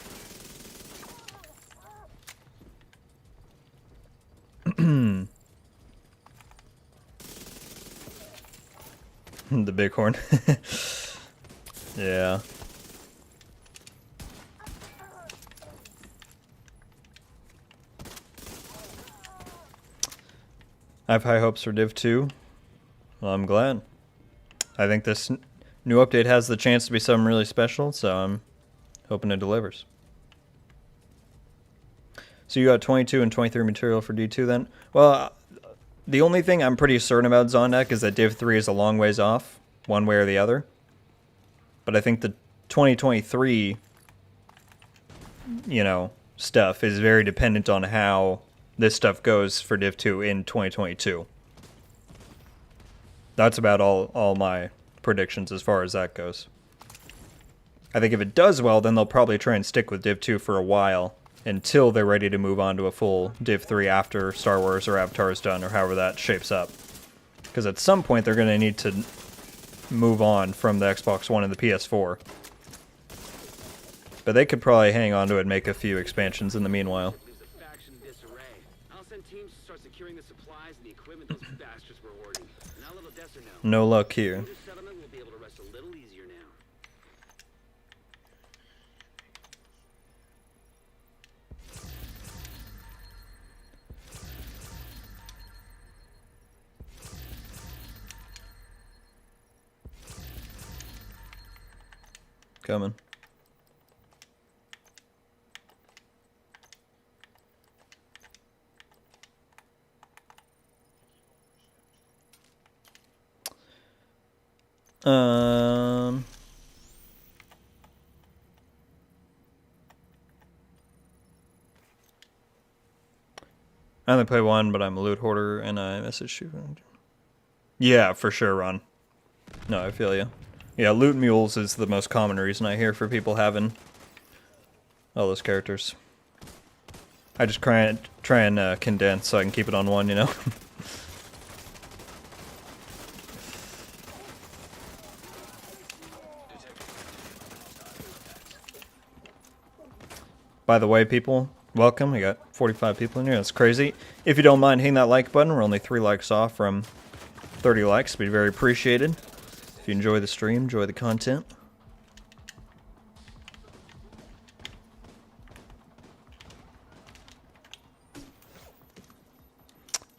The bighorn. Yeah. I have high hopes for Div 2. Well, I'm glad. I think this new update has the chance to be something really special, so I'm hoping it delivers. So you got 22 and 23 material for D2 then? Well, the only thing I'm pretty certain about Zondek is that Div 3 is a long ways off, one way or the other. But I think the 2023, stuff is very dependent on how this stuff goes for Div 2 in 2022. That's about all my predictions as far as that goes. I think if it does well, then they'll probably try and stick with Div 2 for a while until they're ready to move on to a full Div 3 after Star Wars or Avatar is done, or however that shapes up. Because at some point they're going to need to move on from the Xbox One and the PS4. But they could probably hang on to it and make a few expansions in the meanwhile. Leaves the faction in disarray. I'll send teams to start securing the supplies and the equipment those bastards were hoarding. And I'll let Odessa know. No luck here. This settlement will be able to rest a little easier now. Coming. I only play one, but I'm a loot hoarder, and I message you. Yeah, for sure, Ron. No, I feel you. Yeah, loot mules is the most common reason I hear for people having all those characters. I just try and condense so I can keep it on one, By the way, people, welcome. We got 45 people in here. That's crazy. If you don't mind hitting that like button, we're only 3 likes off from 30 likes. It'd be very appreciated. If you enjoy the stream, enjoy the content.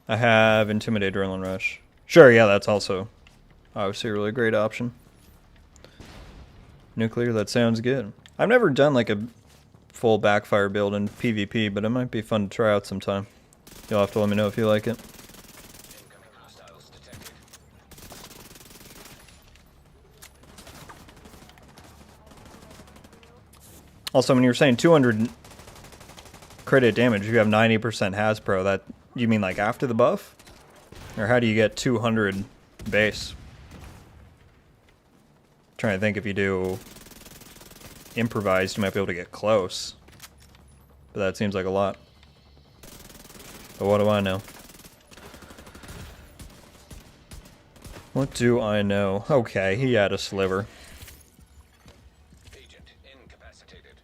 I have Intimidate Adrenaline Rush. Sure, yeah, that's also obviously a really great option. Nuclear, that sounds good. I've never done like a full backfire build in PvP, but it might be fun to try out sometime. You'll have to let me know if you like it. Incoming hostiles detected. Also, when you're saying 200 credit damage, you have 90% Hasbro. That, you mean like after the buff? Or how do you get 200 base? Trying to think, if you do improvised, you might be able to get close. But that seems like a lot. But what do I know? What do I know? Okay, he had a sliver. Agent incapacitated.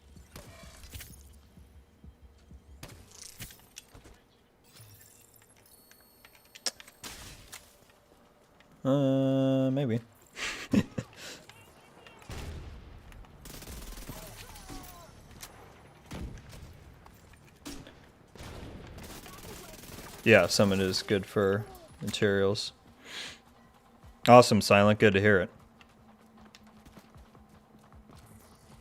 Maybe. Yeah, summon is good for materials. Awesome, Silent. Good to hear it.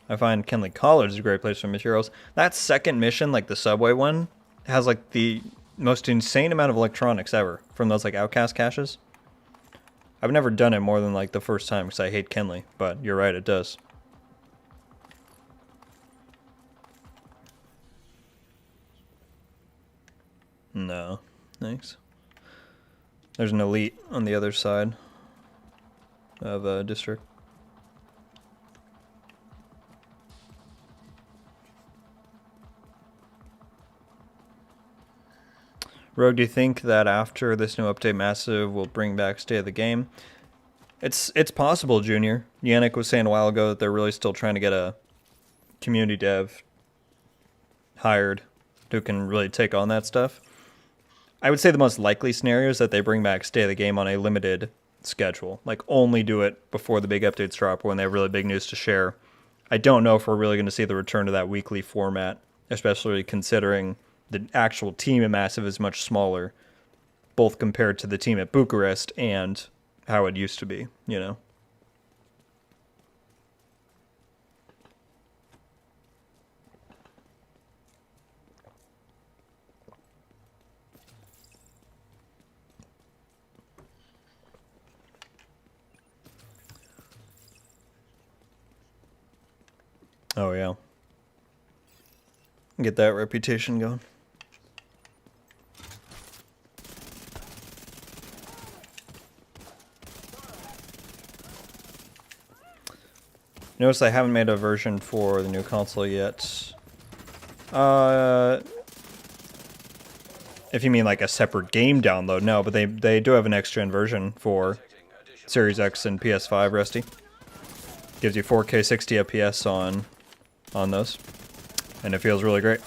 I find Kenley College is a great place for materials. That second mission, like the subway one, has like the most insane amount of electronics ever from those like outcast caches. I've never done it more than like the first time because I hate Kenley, but you're right, it does. No, thanks. There's an elite on the other side of district. Rogue, do you think that after this new update, Massive will bring back State of the Game? It's possible, Junior. Yannick was saying a while ago that they're really still trying to get a community dev hired who can really take on that stuff. I would say the most likely scenario is that they bring back State of the Game on a limited schedule. Like, only do it before the big updates drop or when they have really big news to share. I don't know if we're really going to see the return to that weekly format, especially considering the actual team in Massive is much smaller. both compared to the team at Bucharest and how it used to be, you know. Oh, yeah. Get that reputation going. Notice I haven't made a version for the new console yet. If you mean like a separate game download, no, but they do have an next-gen version for Series X and PS5, Rusty. Gives you 4K 60 FPS on those, and it feels really great.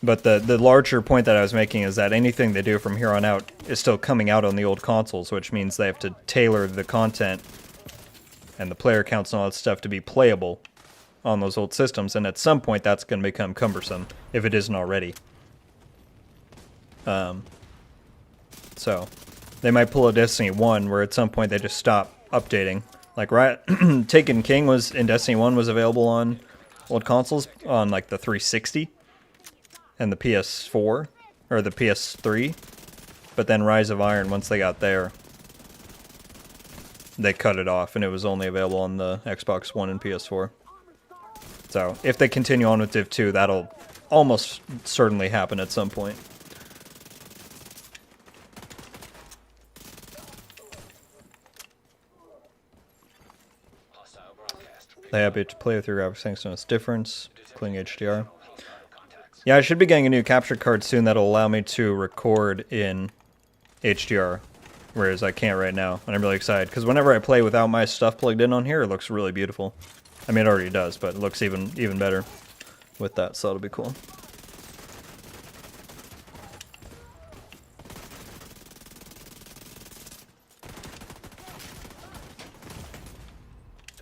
But the larger point that I was making is that anything they do from here on out is still coming out on the old consoles, which means they have to tailor the content and the player counts and all that stuff to be playable on those old systems, and at some point that's going to become cumbersome, if it isn't already. So, they might pull a Destiny 1 where at some point they just stop updating. Like, right, Taken King was in Destiny 1 was available on old consoles on like the 360 and the PS4 or the PS3, but then Rise of Iron, once they got there, they cut it off and it was only available on the Xbox One and PS4. So if they continue on with Div 2, that'll almost certainly happen at some point. They have to play with your graphics thanks to its difference, including HDR. Yeah, I should be getting a new capture card soon that'll allow me to record in HDR, whereas I can't right now, and I'm really excited, because whenever I play without my stuff plugged in on here, it looks really beautiful. I mean, it already does, but it looks even better with that, so it'll be cool.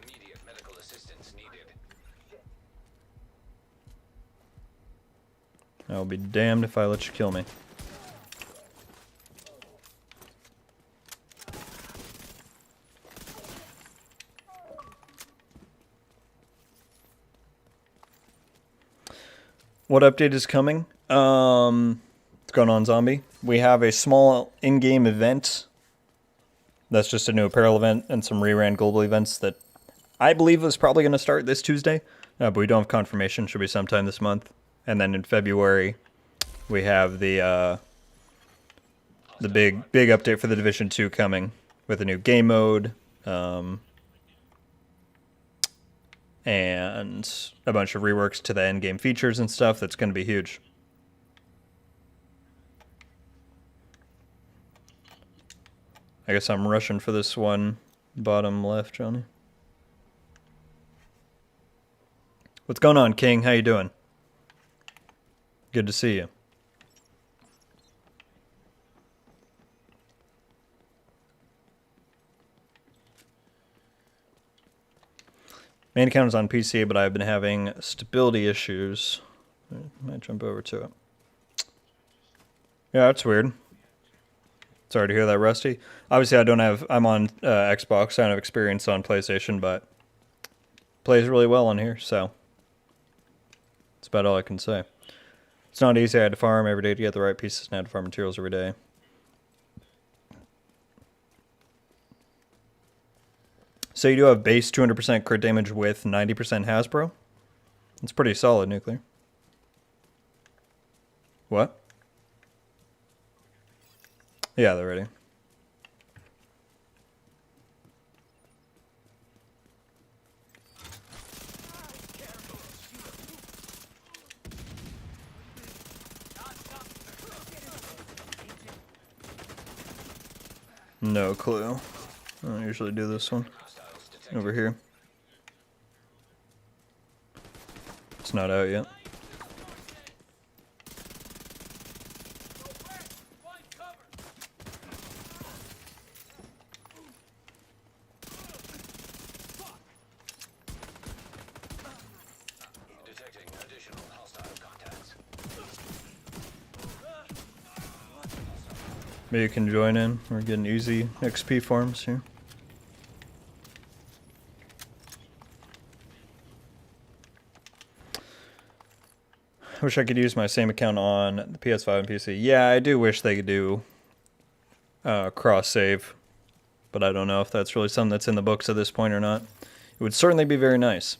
Immediate medical assistance needed. I'll be damned if I let you kill me. What update is coming? What's going on, Zombie? We have a small in-game event. That's just a new apparel event and some reran global events that I believe is probably going to start this Tuesday. But we don't have confirmation. Should be sometime this month. And then in February, we have the big update for the Division 2 coming with a new game mode. And a bunch of reworks to the end-game features and stuff that's going to be huge. I guess I'm rushing for this one bottom left, Johnny. What's going on, King? How you doing? Good to see you. Main account is on PC, but I've been having stability issues. I might jump over to it. Yeah, that's weird. Sorry to hear that, Rusty. Obviously, I'm on Xbox. I don't have experience on PlayStation, but plays really well on here, so that's about all I can say. It's not easy. I had to farm every day to get the right pieces, and I had to farm materials every day. So you do have base 200% crit damage with 90% Hasbro? It's pretty solid, Nuclear. What? Yeah, they're ready. No clue. I don't usually do this one. Over here. It's not out yet. Detecting additional hostile contacts. Maybe you can join in. We're getting easy XP farms here. I wish I could use my same account on the PS5 and PC. Yeah, I do wish they could do cross save, but I don't know if that's really something that's in the books at this point or not. It would certainly be very nice.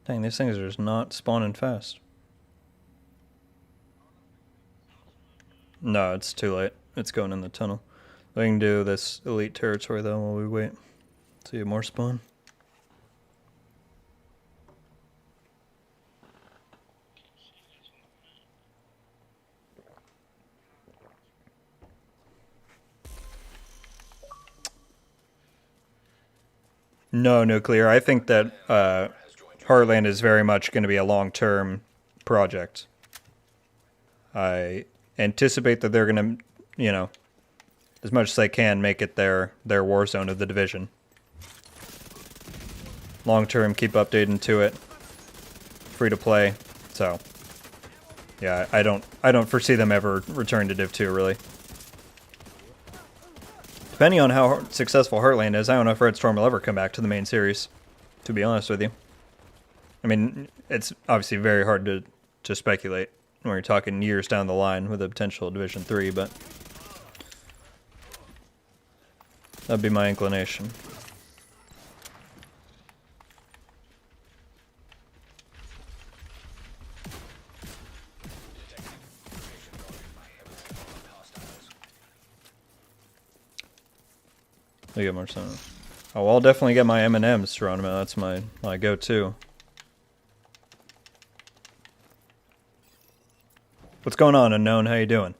Dang, these things are just not spawning fast. No, it's too late. It's going in the tunnel. We can do this elite territory though while we wait. See more spawn. No, nuclear. I think that Heartland is very much going to be a long-term project. I anticipate that they're going to, you know, as much as they can, make it their war zone of the division. Long-term, keep updating to it. Free to play. So, yeah, I don't foresee them ever return to Div 2, really. Depending on how successful Heartland is, I don't know if Red Storm will ever come back to the main series, to be honest with you. I mean, it's obviously very hard to speculate when you're talking years down the line with a potential Division 3, but that'd be my inclination. I get more something. Oh, I'll definitely get my M&M's, Geronimo. That's my go-to. What's going on, Unknown? How you doing?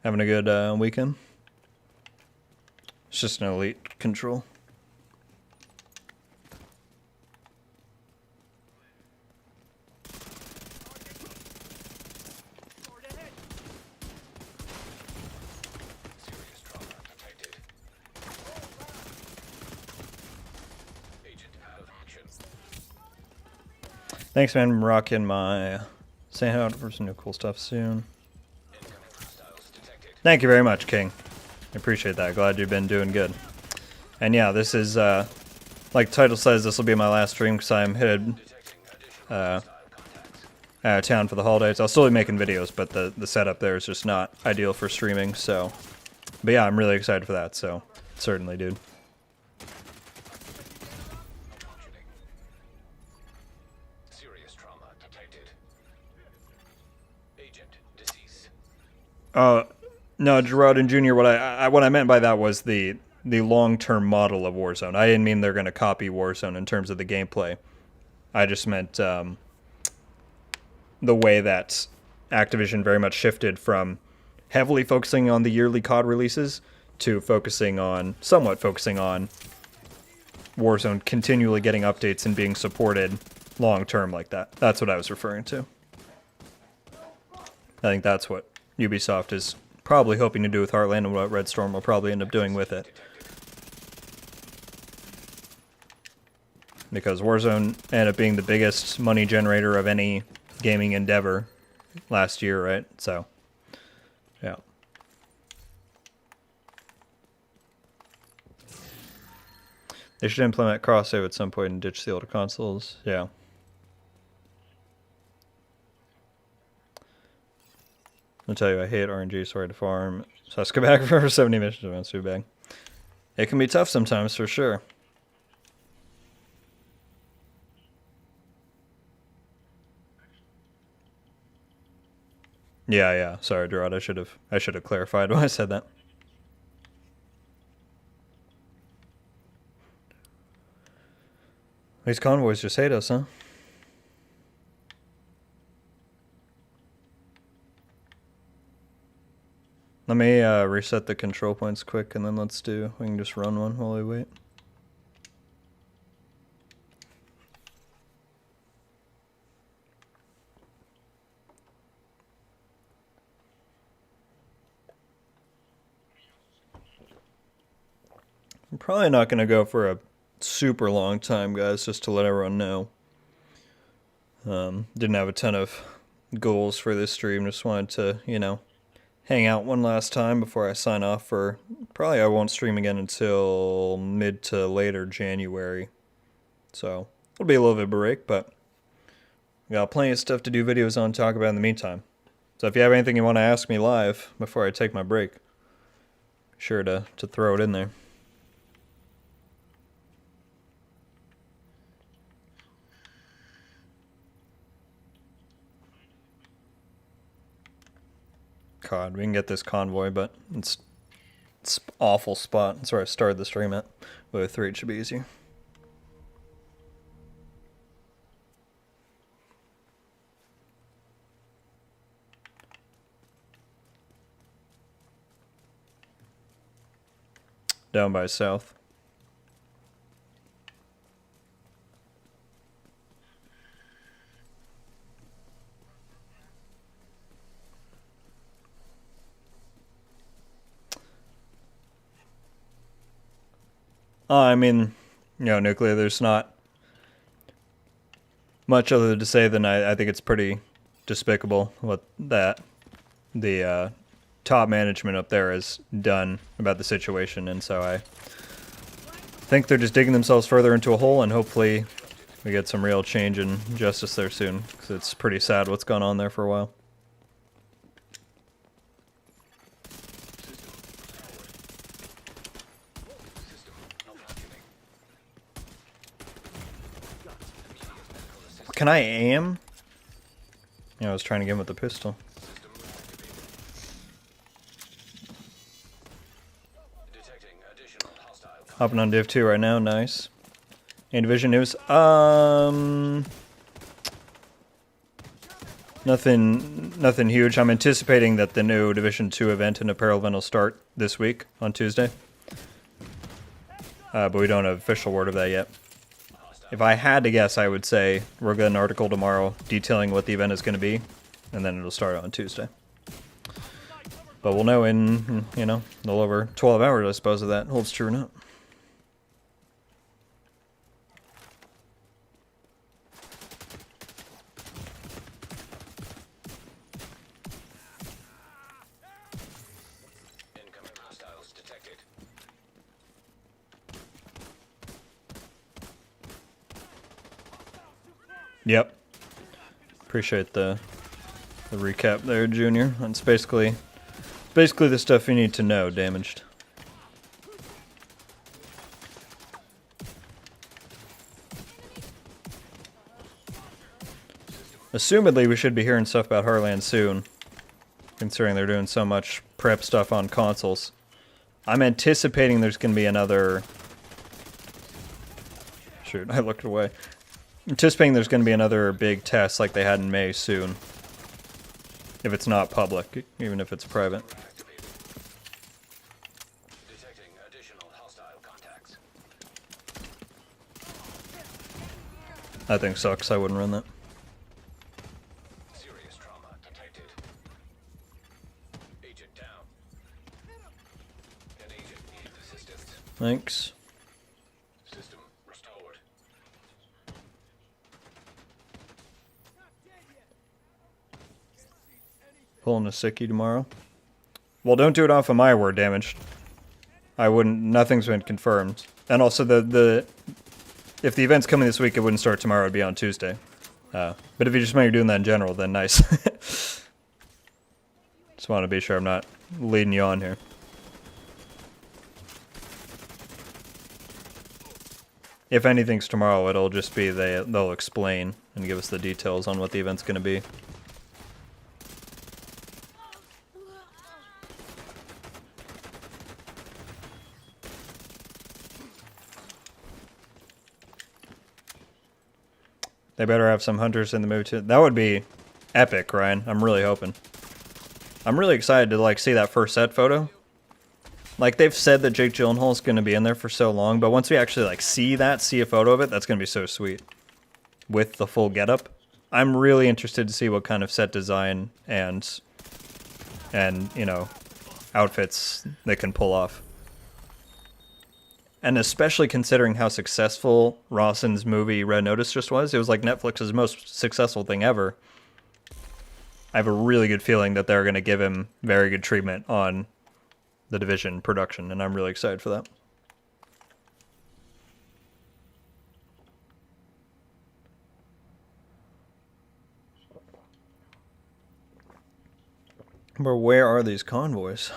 Having a good weekend? It's just an elite control. Serious trauma detected. Agent out of action. Thanks, man. I'm rocking my... Saying out for some new cool stuff soon. Incoming hostiles detected. Thank you very much, King. I appreciate that. Glad you've been doing good. And yeah, this is, like the title says, this will be my last stream because I'm headed Detecting additional hostile contacts. out of town for the holidays. I'll still be making videos, but the setup there is just not ideal for streaming, so... But yeah, I'm really excited for that, so... Certainly, dude. Functioning. Serious trauma detected. Agent deceased. No, Gerard and Jr., what I meant by that was the long-term model of Warzone. I didn't mean they're going to copy Warzone in terms of the gameplay. I just meant the way that Activision very much shifted from heavily focusing on the yearly COD releases to somewhat focusing on Warzone continually getting updates and being supported long-term like that. That's what I was referring to. I think that's what Ubisoft is probably hoping to do with Heartland and what Red Storm will probably end up doing with it. Because Warzone ended up being the biggest money generator of any gaming endeavor last year, right? So, yeah. They should implement cross-save at some point and ditch the older consoles. Yeah. I'll tell you, I hate RNG, sorry to farm. So let's go back for 70 missions events, too bad. It can be tough sometimes, for sure. Yeah. Sorry, Gerard. I should have clarified when I said that. These convoys just hate us, huh? Let me reset the control points quick, and then we can just run one while we wait. I'm probably not going to go for a super long time, guys, just to let everyone know. Didn't have a ton of goals for this stream. Just wanted to, hang out one last time before I sign off for probably I won't stream again until mid to later January. So it'll be a little bit of a break, but we got plenty of stuff to do videos on, talk about in the meantime. So if you have anything you want to ask me live before I take my break, be sure to throw it in there. God, we can get this convoy, but it's awful spot. That's where I started the stream at. With 3 it should be easier. Down by south. I mean, nuclear, there's not much other to say than I think it's pretty despicable what the top management up there has done about the situation, and so I think they're just digging themselves further into a hole, and hopefully we get some real change and justice there soon, because it's pretty sad what's gone on there for a while. Can I aim? I was trying to get him with the pistol. Hopping on Div 2 right now, nice. Any Division news? Nothing huge. I'm anticipating that the new Division 2 event and apparel event will start this week on Tuesday. But we don't have official word of that yet. If I had to guess, I would say we'll get an article tomorrow detailing what the event is going to be, and then it'll start on Tuesday. But we'll know in, a little over 12 hours, I suppose, if that holds true or not. Incoming hostiles detected. Yep. Appreciate the recap there, Junior. It's basically the stuff you need to know, damaged. Assumedly, we should be hearing stuff about Heartland soon, considering they're doing so much prep stuff on consoles. I'm anticipating there's going to be another... Shoot, I looked away. Anticipating there's going to be another big test like they had in May soon. If it's not public, even if it's private. Detecting additional hostile contacts. That thing sucks, I wouldn't run that. Serious trauma detected. Agent down. An agent needs assistance. Thanks. System restored. Pulling a sickie tomorrow. Well, don't do it off of my word, damaged. I wouldn't. Nothing's been confirmed. And also, if the event's coming this week, it wouldn't start tomorrow. It'd be on Tuesday. But if you just meant you're doing that in general, then nice. Just want to be sure I'm not leading you on here. If anything's tomorrow, it'll just be they'll explain and give us the details on what the event's going to be. They better have some hunters in the movie too. That would be epic, Ryan. I'm really hoping. I'm really excited to see that first set photo. Like, they've said that Jake Gyllenhaal's going to be in there for so long, but once we actually see a photo of it, that's going to be so sweet. With the full getup. I'm really interested to see what kind of set design and outfits they can pull off. And especially considering how successful Rawson's movie Red Notice just was. It was like Netflix's most successful thing ever. I have a really good feeling that they're going to give him very good treatment on The Division production, and I'm really excited for that. But where are these convoys?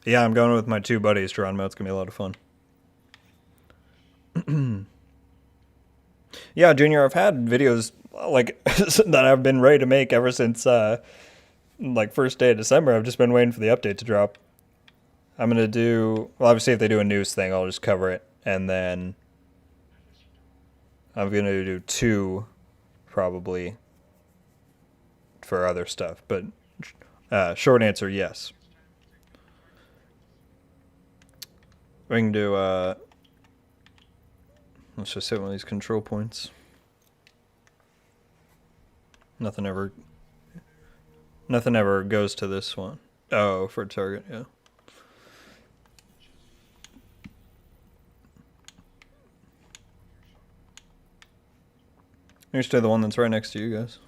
Yeah, I'm going with my two buddies, Geronimo. It's going to be a lot of fun. Yeah, Junior, I've had videos like that I've been ready to make ever since like first day of December. I've just been waiting for the update to drop. I'm going to do, well, obviously if they do a news thing, I'll just cover it. And then I'm going to do two probably for other stuff. But short answer, yes. We can do, let's just hit one of these control points. Nothing ever goes to this one. Oh, for target, yeah. Here's to the one that's right next to you guys.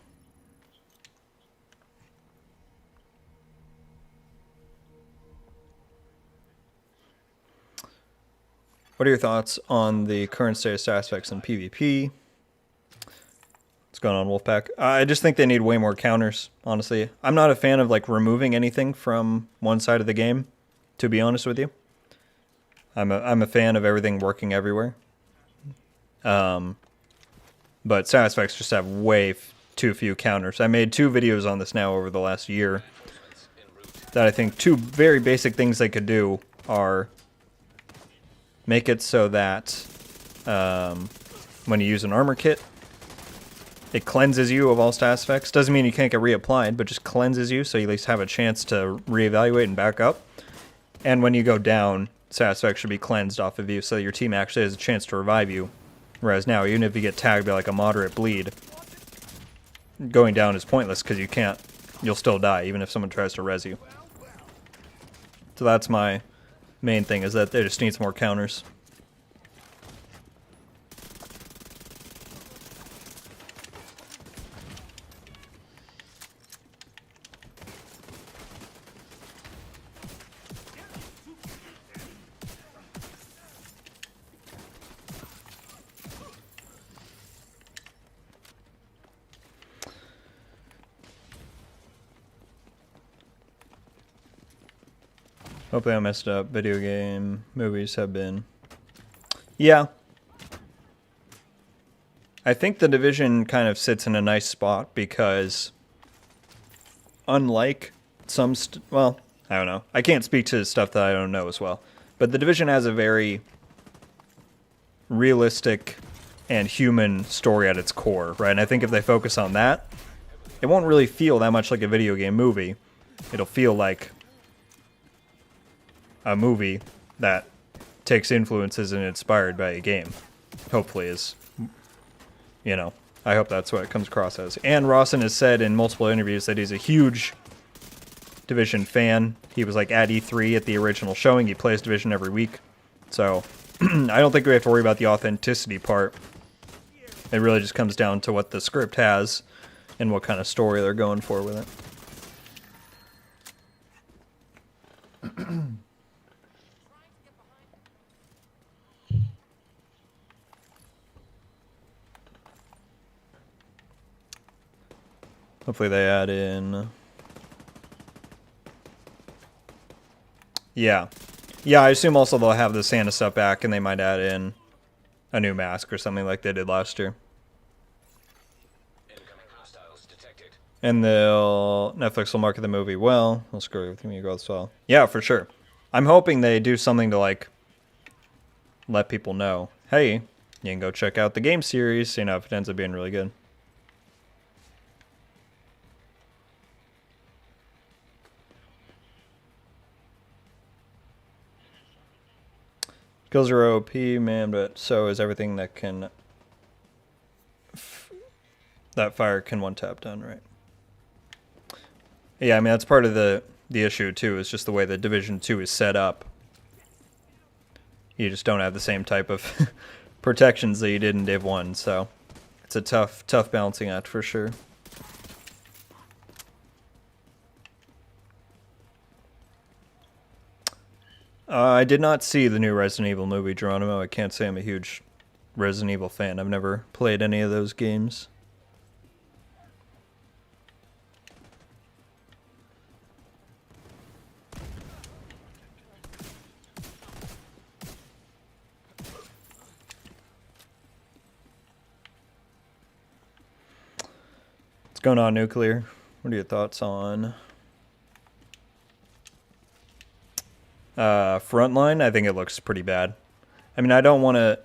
What are your thoughts on the current state of stat effects in PvP? What's going on, Wolfpack? I just think they need way more counters, honestly. I'm not a fan of like removing anything from one side of the game, to be honest with you. I'm a fan of everything working everywhere. But stat effects just have way too few counters. I made 2 videos on this now over the last year that I think 2 very basic things they could do are make it so that when you use an armor kit, it cleanses you of all stat effects. Doesn't mean you can't get reapplied, but just cleanses you so you at least have a chance to reevaluate and back up. And when you go down, stat effects should be cleansed off of you so your team actually has a chance to revive you. Whereas now, even if you get tagged by like a moderate bleed, going down is pointless because you'll still die even if someone tries to res you. So that's my main thing, is that they just need some more counters. Hopefully I messed up. Video game movies have been... Yeah. I think The Division kind of sits in a nice spot because unlike some... well, I don't know. I can't speak to stuff that I don't know as well. But The Division has a very realistic and human story at its core, right? And I think if they focus on that, it won't really feel that much like a video game movie. It'll feel like a movie that takes influences and inspired by a game. Hopefully is, you know, I hope that's what it comes across as. And Rawson has said in multiple interviews that he's a huge Division fan. He was like at E3 at the original showing. He plays Division every week. So I don't think we have to worry about the authenticity part. It really just comes down to what the script has and what kind of story they're going for with it. Hopefully they add in... Yeah. Yeah, I assume also they'll have the Santa stuff back and they might add in a new mask or something like they did last year. Incoming hostiles detected. And Netflix will market the movie well. I'll screw with me as well. Yeah, for sure. I'm hoping they do something to like let people know, hey, you can go check out the game series, you know, if it ends up being really good. Skills are OP, man, but so is everything that can That fire can one tap down, right? Yeah, I mean that's part of the issue too. Is just the way that Division 2 is set up. You just don't have the same type of protections that you did in Div 1, so it's a tough balancing act for sure. I did not see the new Resident Evil movie, Geronimo. I can't say I'm a huge Resident Evil fan. I've never played any of those games. What's going on, Nuclear? What are your thoughts on Frontline? I think it looks pretty bad. I mean, I don't want to...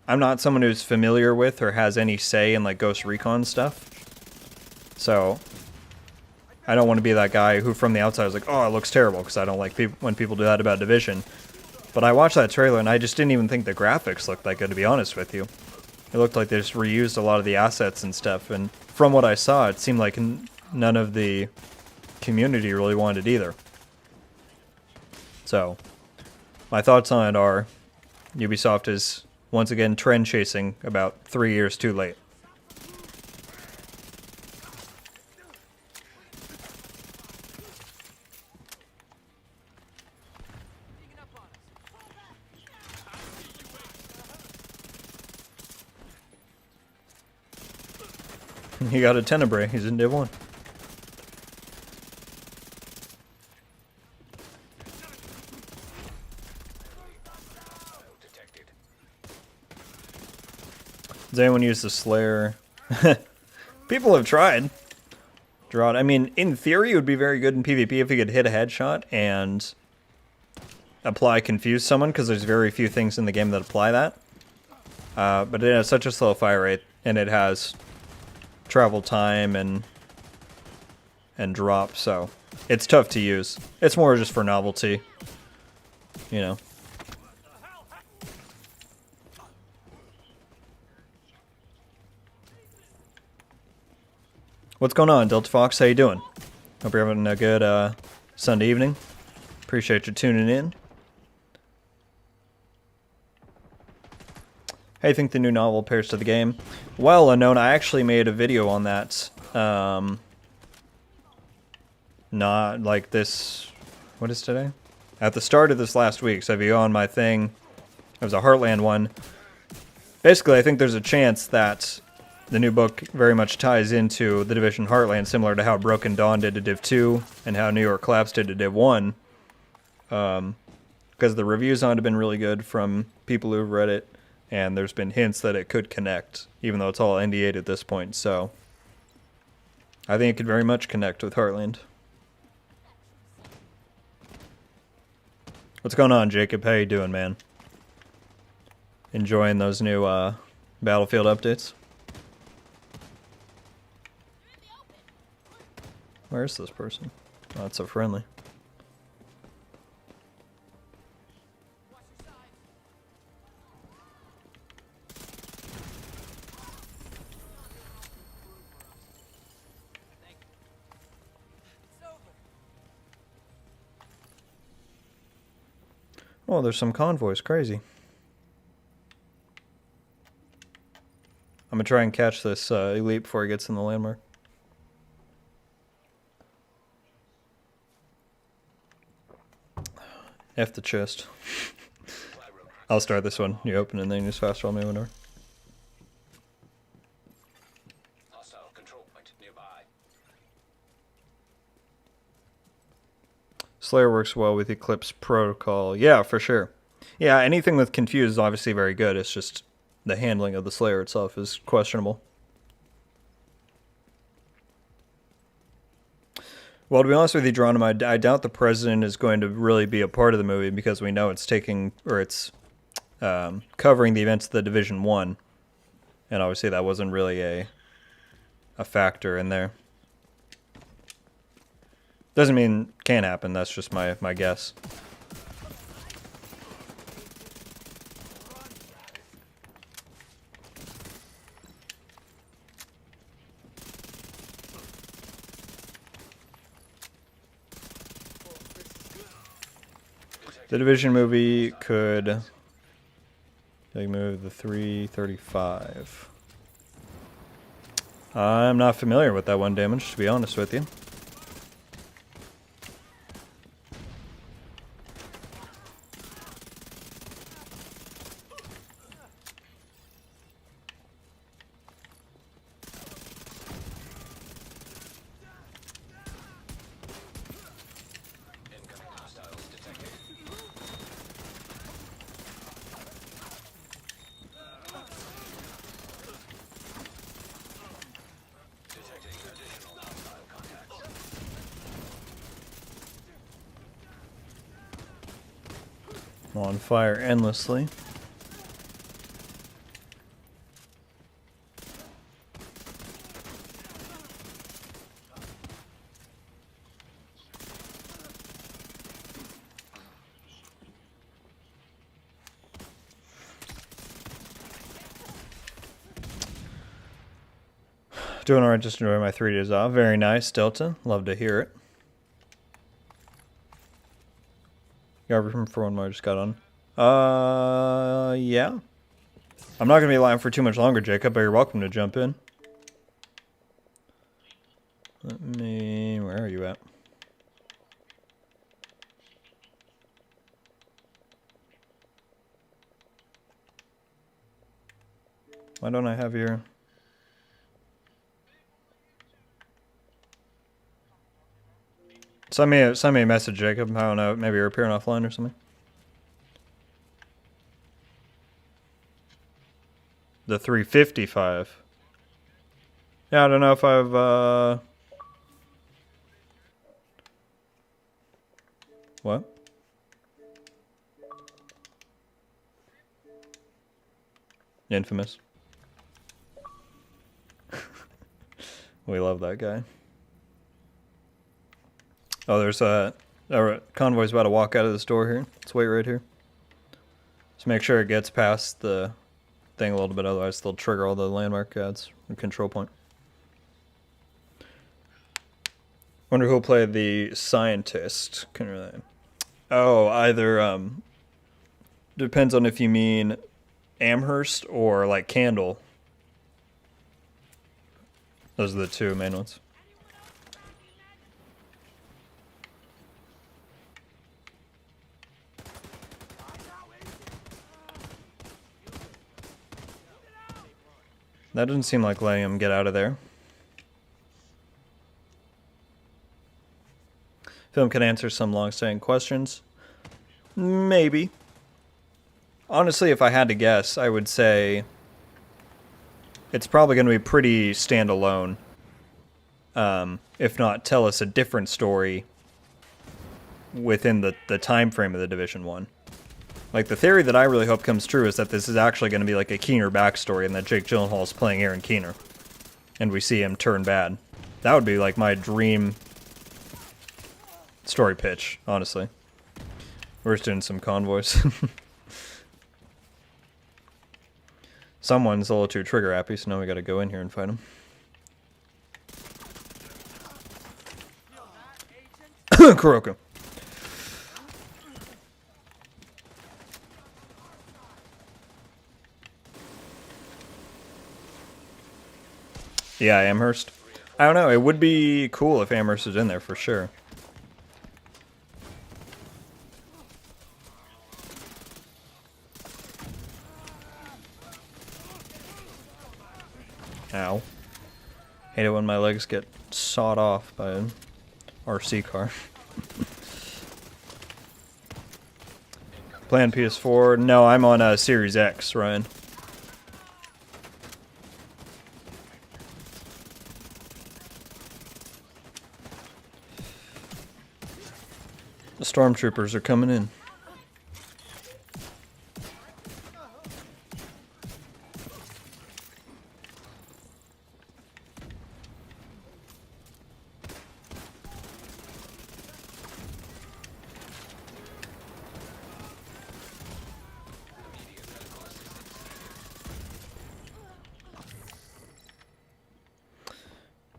I'm not someone who's familiar with or has any say in, like, Ghost Recon stuff. So, I don't want to be that guy who from the outside is like, oh, it looks terrible, because I don't like when people do that about Division. But I watched that trailer, and I just didn't even think the graphics looked that good, to be honest with you. It looked like they just reused a lot of the assets and stuff, and from what I saw, it seemed like none of the community really wanted it either. So, my thoughts on it are, Ubisoft is, once again, trend chasing about 3 years too late. He got a Tenebrae. He's in Div 1. Detected. Does anyone use the Slayer? People have tried. Draw it. I mean, in theory, it would be very good in PvP if you could hit a headshot and apply Confuse someone, because there's very few things in the game that apply that. But it has such a slow fire rate, and it has travel time and drop, so it's tough to use. It's more just for novelty, you know. What's going on, Delta Fox? How you doing? Hope you're having a good Sunday evening. Appreciate you tuning in. How do you think the new novel pairs to the game? Well, Unknown, I actually made a video on that. Not like this... What is today? At the start of this last week. So if you go on my thing, it was a Heartland one. Basically, I think there's a chance that the new book very much ties into the Division Heartland, similar to how Broken Dawn did to Div 2 and how New York Collapse did to Div 1. Because the reviews on it have been really good from people who've read it. And there's been hints that it could connect, even though it's all NDA'd at this point, so I think it could very much connect with Heartland. What's going on, Jacob? How you doing, man? Enjoying those new Battlefield updates? Where's this person? Oh, it's so friendly. Oh, there's some convoys. Crazy. I'm gonna try and catch this elite before he gets in the landmark. F the chest. I'll start this one. You open and then you just fast roll me whenever. Hostile control point nearby. Slayer works well with Eclipse Protocol. Yeah, for sure. Yeah, anything with Confuse is obviously very good. It's just the handling of the Slayer itself is questionable. Well, to be honest with you, Geronimo, I doubt the president is going to really be a part of the movie because we know it's taking, or it's covering the events of the Division 1. And obviously that wasn't really a factor in there. Doesn't mean it can't happen, that's just my guess. The Division movie could move the 335. I'm not familiar with that one damage, to be honest with you. Incoming hostiles detected. Detecting additional hostile contacts. On fire endlessly. Doing alright, just enjoying my 3 days off. Very nice, Delta. Love to hear it. Government for one more just got on. Yeah. I'm not gonna be lying for too much longer, Jacob, but you're welcome to jump in. Where are you at? Why don't I have your... Send me a message, Jacob. I don't know, maybe you're appearing offline or something. The 355. Yeah, I don't know if I've what? Infamous. We love that guy. Oh, there's a convoy's about to walk out of this door here. Let's wait right here. Just make sure it gets past the thing a little bit, otherwise they'll trigger all the landmark ads and control point. Wonder who'll play the scientist. Oh, either depends on if you mean Amherst or like Candle. Those are the two main ones. That doesn't seem like letting him get out of there. Film can answer some long-standing questions. Maybe. Honestly, if I had to guess, I would say it's probably going to be pretty standalone. If not, tell us a different story within the time frame of the Division 1. Like, the theory that I really hope comes true is that this is actually going to be like a Keener backstory and that Jake Gyllenhaal is playing Aaron Keener. And we see him turn bad. That would be like my dream story pitch, honestly. We're just doing some convoys. Someone's a little too trigger happy, so now we gotta go in here and fight him. Kuroko. Yeah, Amherst. I don't know, it would be cool if Amherst is in there for sure. Ow. Hate it when my legs get sawed off by an RC car. Playing PS4? No, I'm on Series X, Ryan. The stormtroopers are coming in.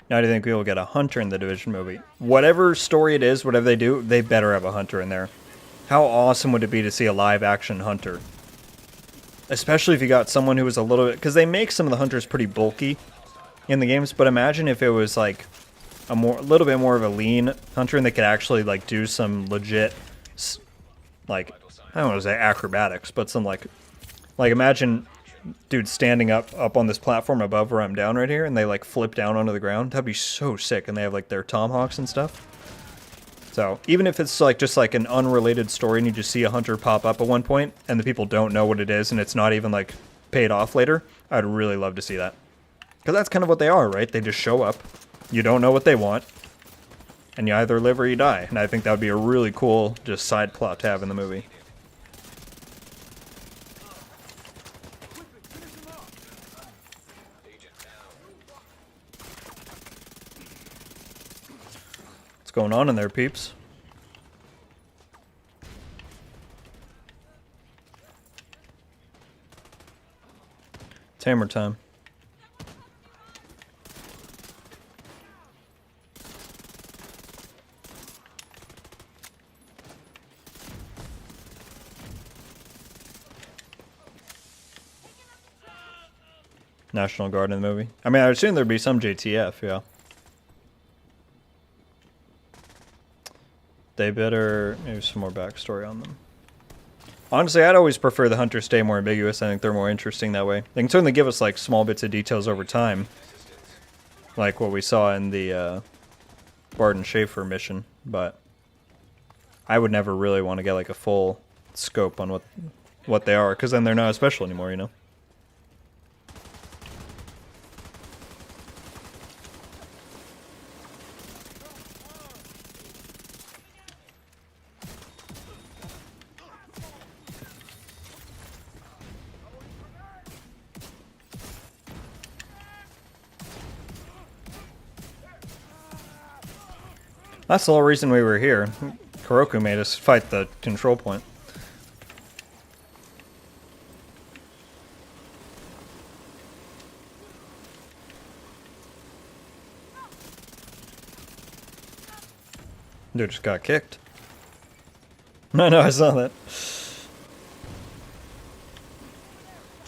Now, do you think we will get a hunter in the Division movie? Whatever story it is, whatever they do, they better have a hunter in there. How awesome would it be to see a live action hunter? Especially if you got someone who was a little bit, because they make some of the hunters pretty bulky in the games, but imagine if it was like a little bit more of a lean hunter and they could actually like do some legit, like, I don't want to say acrobatics, but some like imagine dude standing up on this platform above where I'm down right here and they like flip down onto the ground. That'd be so sick. And they have like their tomahawks and stuff. So even if it's like just like an unrelated story and you just see a hunter pop up at one point and the people don't know what it is and it's not even like paid off later, I'd really love to see that. Because that's kind of what they are, right? They just show up. You don't know what they want. And you either live or you die. And I think that would be a really cool just side plot to have in the movie. What's going on in there, peeps? It's hammer time. National Guard in the movie. I mean, I would assume there'd be some JTF, yeah. They better... maybe some more backstory on them. Honestly, I'd always prefer the hunters stay more ambiguous. I think they're more interesting that way. They can certainly give us, like, small bits of details over time. Like what we saw in the Barton Schaefer mission. But I would never really want to get, like, a full scope on what they are. Because then they're not as special anymore, you know? That's the whole reason we were here. Kuroku made us fight the control point. Dude just got kicked. No, I saw that.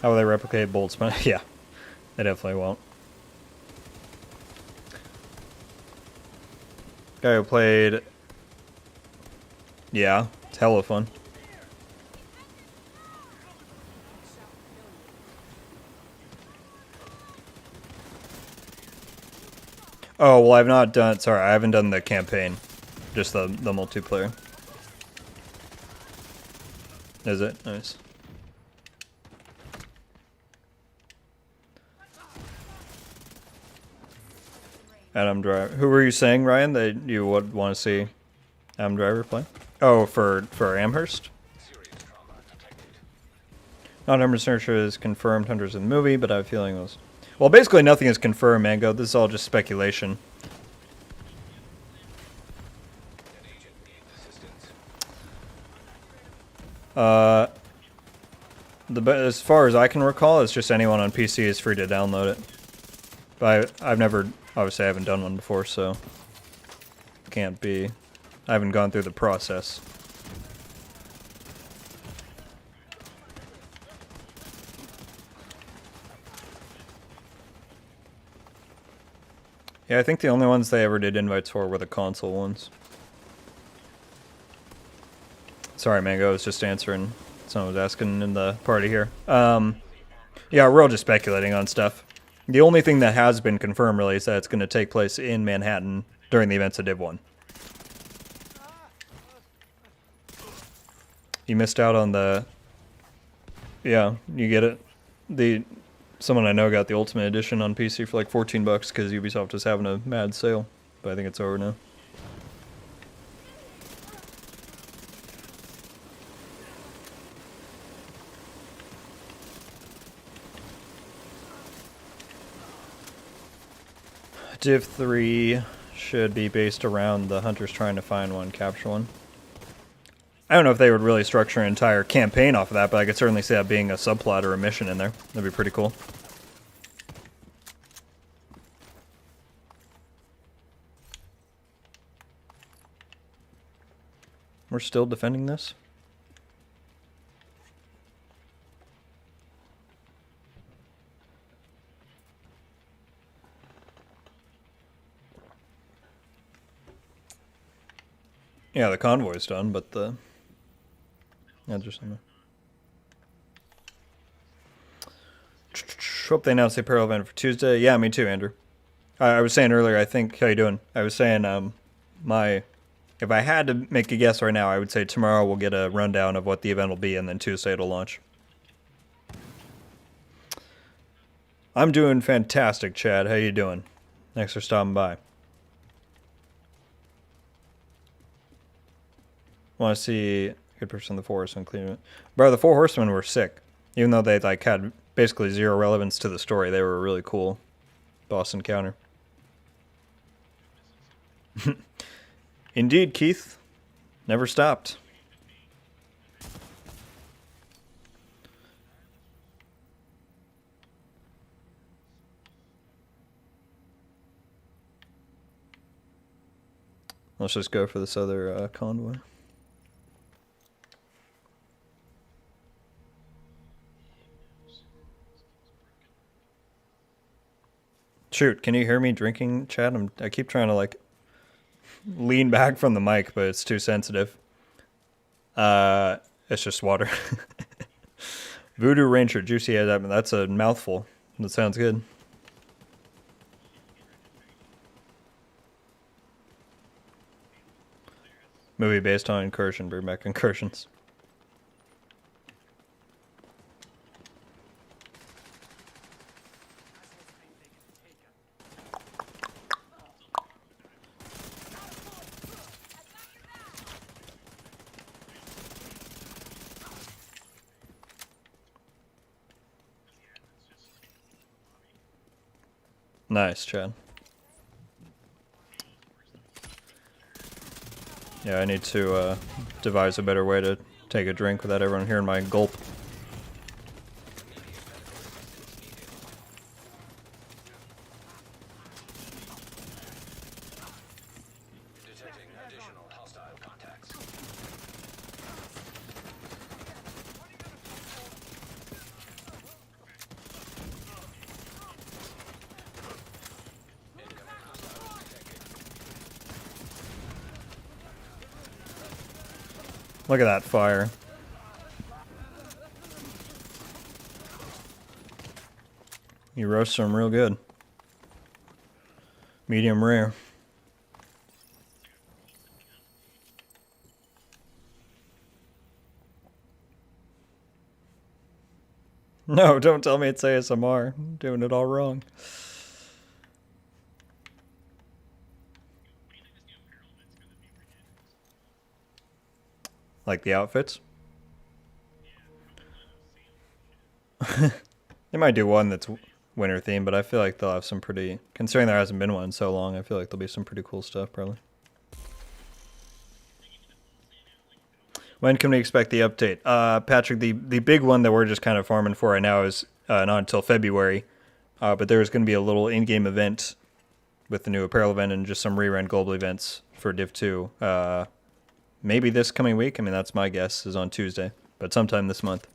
How will they replicate Boltzmann? Yeah, they definitely won't. Guy who played... yeah, it's hella fun. Oh, well, I've not done... sorry, I haven't done the campaign. Just the multiplayer. Is it? Nice. Adam Driver. Who were you saying, Ryan, that you would want to see Adam Driver play? Oh, for Amherst? Not 100% sure is confirmed hunters in the movie, but I have a feeling it was... well, basically nothing is confirmed, Mango. This is all just speculation. As far as I can recall, it's just anyone on PC is free to download it. But I've never... obviously I haven't done one before, so... can't be... I haven't gone through the process. Yeah, I think the only ones they ever did invites for were the console ones. Sorry, Mango, I was just answering. Someone was asking in the party here. Yeah, we're all just speculating on stuff. The only thing that has been confirmed, really, is that it's going to take place in Manhattan during the events of Div 1. You missed out on the... yeah, you get it. Someone I know got the Ultimate Edition on PC for like $14 because Ubisoft is having a mad sale. But I think it's over now. Div 3 should be based around the hunters trying to find one, capture one. I don't know if they would really structure an entire campaign off of that, but I could certainly see that being a subplot or a mission in there. That'd be pretty cool. We're still defending this? Yeah, the convoy's done, but the... Yeah, just... Hope they announced the apparel event for Tuesday. Yeah, me too, Andrew. I was saying earlier, I think... How you doing? I was saying, if I had to make a guess right now, I would say tomorrow we'll get a rundown of what the event will be, and then Tuesday it'll launch. I'm doing fantastic, Chad. How you doing? Thanks for stopping by. Want to see a good person in the forest and clean it. Bro, the Four Horsemen were sick. Even though they like had basically zero relevance to the story, they were a really cool boss encounter. Indeed, Keith. Never stopped. Let's just go for this other convoy. Shoot, can you hear me drinking, Chad? I keep trying to like lean back from the mic, but it's too sensitive. It's just water. Voodoo Ranger, juicy head. That's a mouthful. That sounds good. Movie based on Incursion, bring back Incursions. Nice, Chad. Yeah, I need to devise a better way to take a drink without everyone hearing my gulp. Detecting additional hostile contacts. Incoming hostiles detected. Look at that fire. You roast them real good. Medium rare. No, don't tell me it's ASMR. I'm doing it all wrong. Like the outfits? They might do one that's winter themed, but I feel like they'll have some pretty... Considering there hasn't been one in so long, I feel like there'll be some pretty cool stuff, probably. When can we expect the update? Patrick, the big one that we're just kind of farming for right now is not until February. But there's going to be a little in-game event with the new apparel event and just some rerun global events for Div 2. Maybe this coming week. I mean, that's my guess, is on Tuesday. But sometime this month.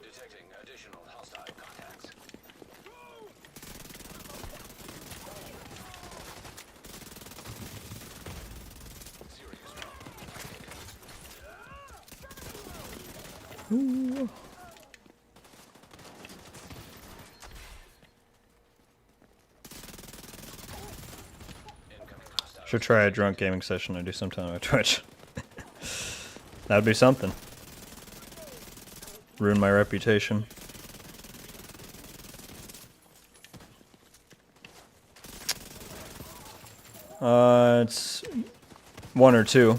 Detecting additional hostile contacts. Serious problem. Ooh. Incoming hostiles. Should try a drunk gaming session I do sometime on Twitch. That'd be something. Ruin my reputation. It's one or two.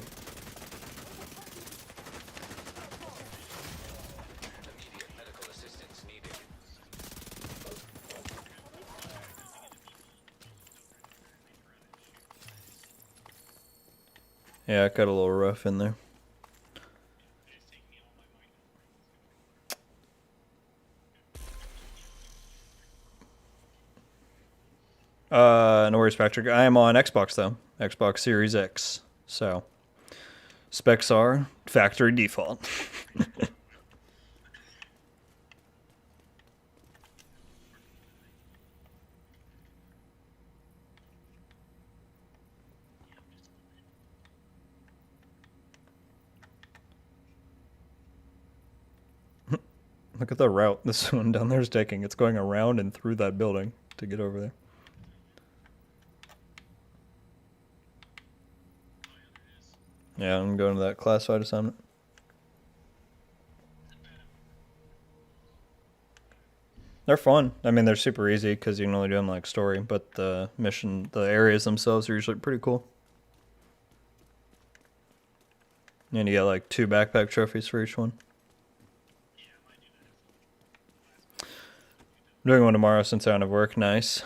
Immediate medical assistance needed. Yeah, it got a little rough in there. No worries, Patrick. I am on Xbox though. Xbox Series X. So Specs are factory default. Look at the route this one down there is taking. It's going around and through that building to get over there. Yeah, I'm going to that classified assignment. They're fun. I mean, they're super easy because you can only do them like story, but the areas themselves are usually pretty cool. And you get like 2 backpack trophies for each one. I'm doing one tomorrow since I don't have work. Nice.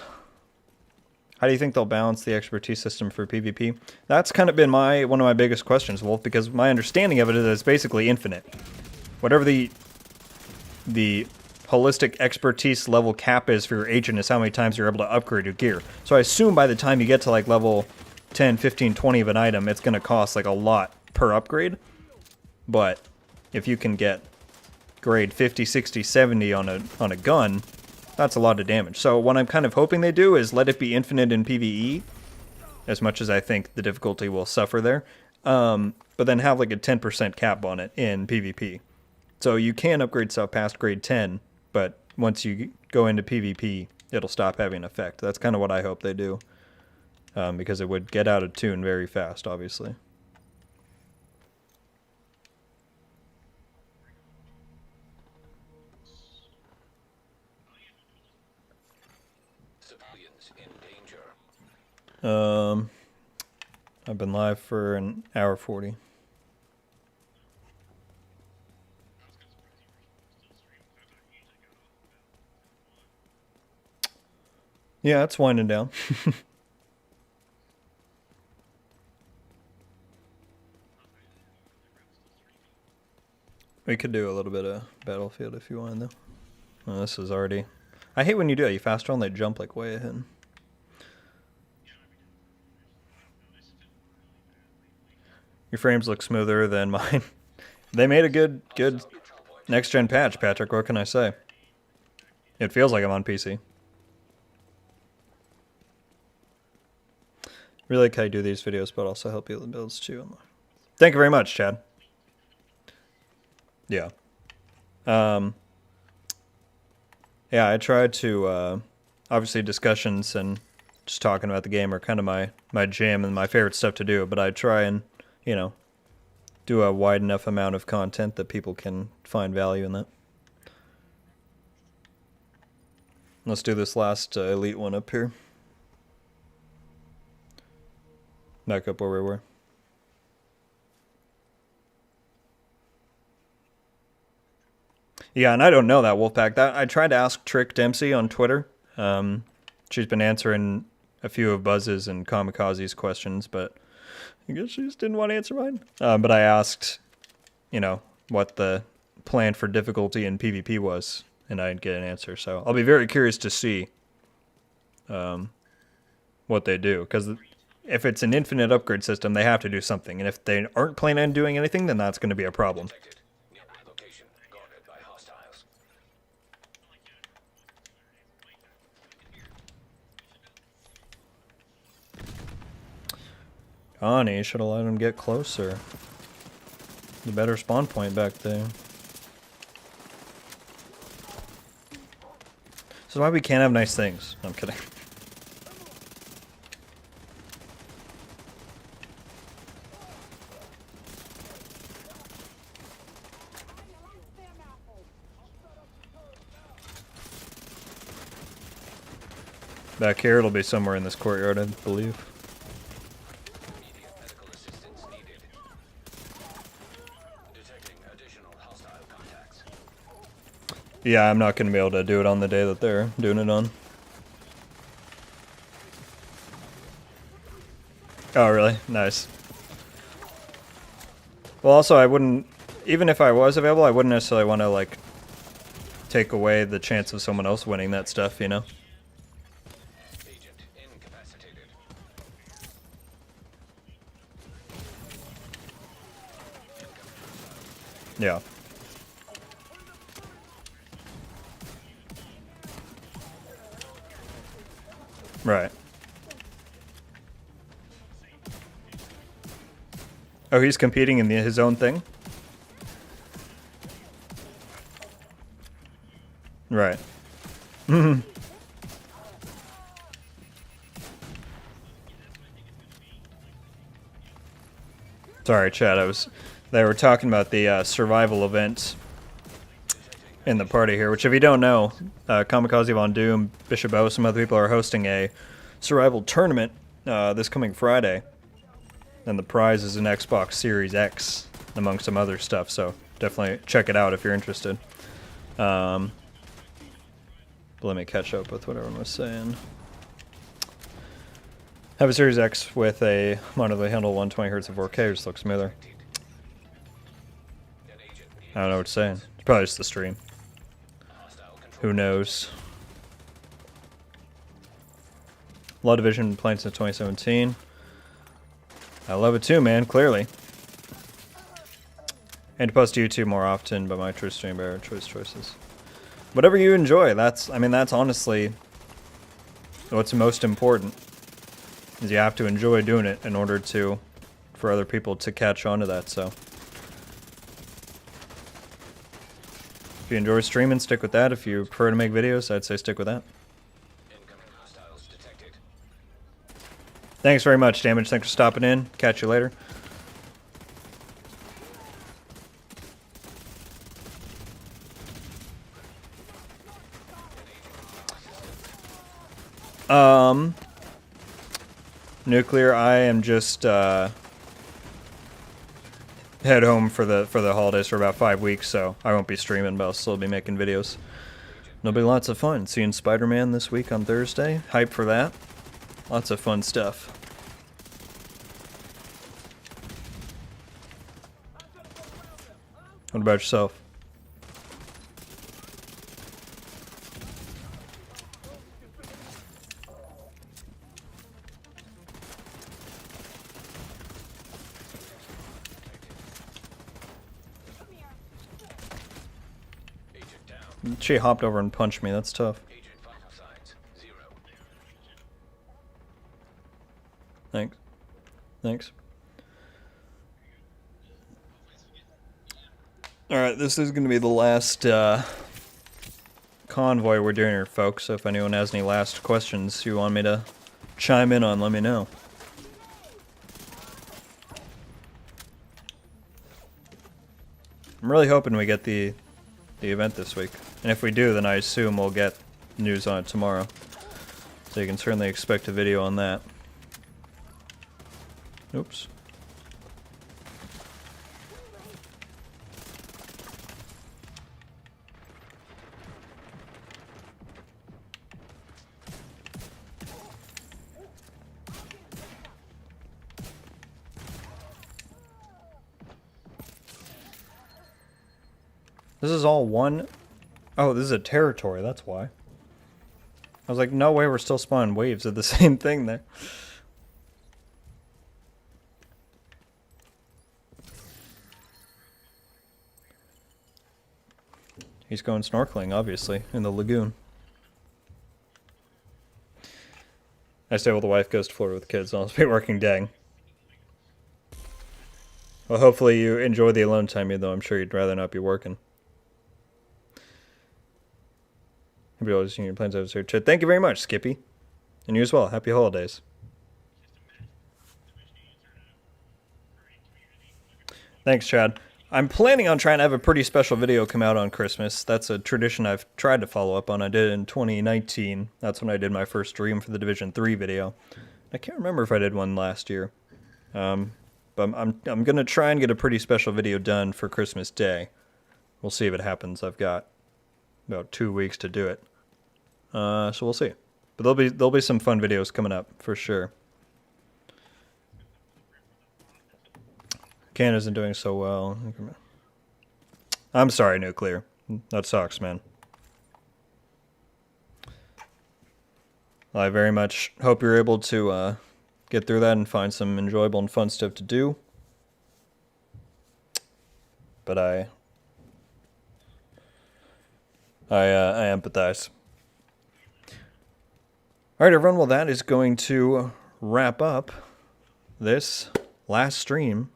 How do you think they'll balance the expertise system for PvP? That's kind of been one of my biggest questions, Wolf, because my understanding of it is that it's basically infinite. Whatever the holistic expertise level cap is for your agent is how many times you're able to upgrade your gear. So I assume by the time you get to like level 10, 15, 20 of an item, it's going to cost like a lot per upgrade. But if you can get grade 50, 60, 70 on a gun, that's a lot of damage. So what I'm kind of hoping they do is let it be infinite in PvE, as much as I think the difficulty will suffer there. But then have like a 10% cap on it in PvP. So you can upgrade stuff past grade 10, but once you go into PvP, it'll stop having an effect. That's kind of what I hope they do. Because it would get out of tune very fast, obviously. Civilians in danger. I've been live for an hour 40. Yeah, it's winding down. We could do a little bit of Battlefield if you wanted, though. Oh, this is already... I hate when you do it. You fast roll and they jump like way ahead. Your frames look smoother than mine. They made a good next-gen patch, Patrick. What can I say? It feels like I'm on PC. Really like how you do these videos, but also help you with the builds too. Thank you very much, Chad. Yeah. Yeah, I tried to, obviously discussions and just talking about the game are kind of my jam and my favorite stuff to do, but I try and, you know, do a wide enough amount of content that people can find value in that. Let's do this last elite one up here. Back up where we were. Yeah, and I don't know that, Wolfpack. I tried to ask Trick Dempsey on Twitter. She's been answering a few of Buzz's and Kamikaze's questions, but I guess she just didn't want to answer mine. But I asked, you know, what the plan for difficulty in PvP was, and I didn't get an answer. So I'll be very curious to see what they do, because if it's an infinite upgrade system, they have to do something. And if they aren't planning on doing anything, then that's going to be a problem. Detected. Nearby location guarded by hostiles. Connie should have let him get closer. The better spawn point back there. This is why we can't have nice things. No, I'm kidding. Back here, it'll be somewhere in this courtyard, I believe. Immediate medical assistance needed. Detecting additional hostile contacts. Yeah, I'm not going to be able to do it on the day that they're doing it on. Oh, really? Nice. Well, also, I wouldn't... Even if I was available, I wouldn't necessarily want to, like, take away the chance of someone else winning that stuff, you know? Agent incapacitated. Yeah. Right. Oh, he's competing in his own thing? Right. Sorry, Chad. They were talking about the survival event in the party here. Which, if you don't know, Kamikaze Von Doom, Bishop O, some other people are hosting a survival tournament this coming Friday, and the prize is an Xbox Series X, among some other stuff. So definitely check it out if you're interested. But let me catch up with what everyone was saying. Have a Series X with a monitor that handle 120 Hz of 4K, just looks smoother. I don't know what it's saying. It's probably just the stream. Who knows? Law Division playing since 2017. I love it too, man, clearly. And to post to YouTube more often, but my true stream bearer choices. Whatever you enjoy, that's honestly what's most important. Is you have to enjoy doing it in order for other people to catch on to that, so. If you enjoy streaming, stick with that. If you prefer to make videos, I'd say stick with that. Incoming hostiles detected. Thanks very much, Damage. Thanks for stopping in. Catch you later. Nuclear, I am just head home for the holidays for about 5 weeks, so I won't be streaming, but I'll still be making videos. It'll be lots of fun. Seeing Spider-Man this week on Thursday. Hype for that. Lots of fun stuff. What about yourself? She hopped over and punched me. That's tough. Agent vital signs 0. Thanks. Thanks. Alright, this is going to be the last convoy we're doing here, folks. So if anyone has any last questions you want me to chime in on, let me know. I'm really hoping we get the event this week. And if we do, then I assume we'll get news on it tomorrow. So you can certainly expect a video on that. Oops. This is all one... Oh, this is a territory, that's why. I was like, no way we're still spawning waves of the same thing there. He's going snorkeling, obviously, in the lagoon. I stay with the wife, goes to Florida with the kids, I'll be working dang. Well, hopefully you enjoy the alone time, even though I'm sure you'd rather not be working. Happy holidays, your plans over here. Thank you very much, Skippy. And you as well. Happy holidays. Thanks, Chad. I'm planning on trying to have a pretty special video come out on Christmas. That's a tradition I've tried to follow up on. I did it in 2019. That's when I did my first stream for the Division 3 video. I can't remember if I did one last year. But I'm going to try and get a pretty special video done for Christmas Day. We'll see if it happens. I've got about 2 weeks to do it. So we'll see. But there'll be some fun videos coming up for sure. Can isn't doing so well. I'm sorry, Nuclear. That sucks, man. I very much hope you're able to get through that and find some enjoyable and fun stuff to do. But I I empathize. All right, everyone. Well, that is going to wrap up this last stream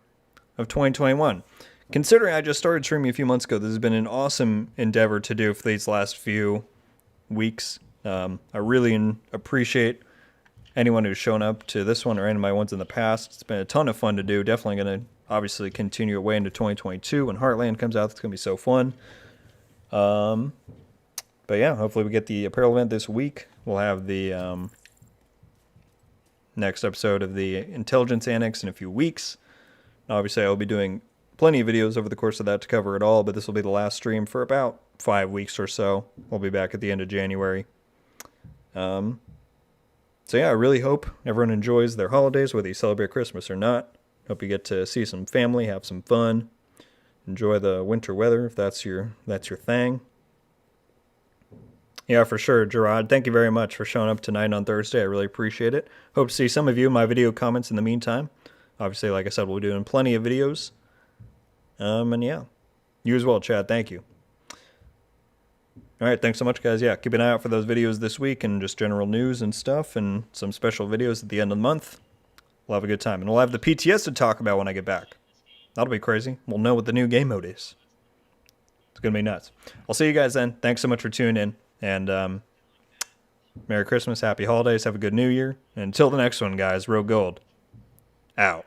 of 2021. Considering I just started streaming a few months ago, this has been an awesome endeavor to do for these last few weeks. I really appreciate anyone who's shown up to this one or any of my ones in the past. It's been a ton of fun to do. Definitely going to obviously continue away into 2022 when Heartland comes out. It's going to be so fun. But yeah, hopefully we get the apparel event this week. We'll have the next episode of the Intelligence Annex in a few weeks. Obviously, I will be doing plenty of videos over the course of that to cover it all, but this will be the last stream for about 5 weeks or so. We'll be back at the end of January. So yeah, I really hope everyone enjoys their holidays, whether you celebrate Christmas or not. Hope you get to see some family, have some fun, enjoy the winter weather if that's your thing. Yeah, for sure, Gerard. Thank you very much for showing up tonight on Thursday. I really appreciate it. Hope to see some of you in my video comments in the meantime. Obviously, like I said, we'll be doing plenty of videos. And yeah, you as well, Chad. Thank you. All right, thanks so much, guys. Yeah, keep an eye out for those videos this week and just general news and stuff and some special videos at the end of the month. We'll have a good time. And we'll have the PTS to talk about when I get back. That'll be crazy. We'll know what the new game mode is. It's going to be nuts. I'll see you guys then. Thanks so much for tuning in. And Merry Christmas, Happy Holidays, have a good New Year. And until the next one, guys, Rogue Gold, out.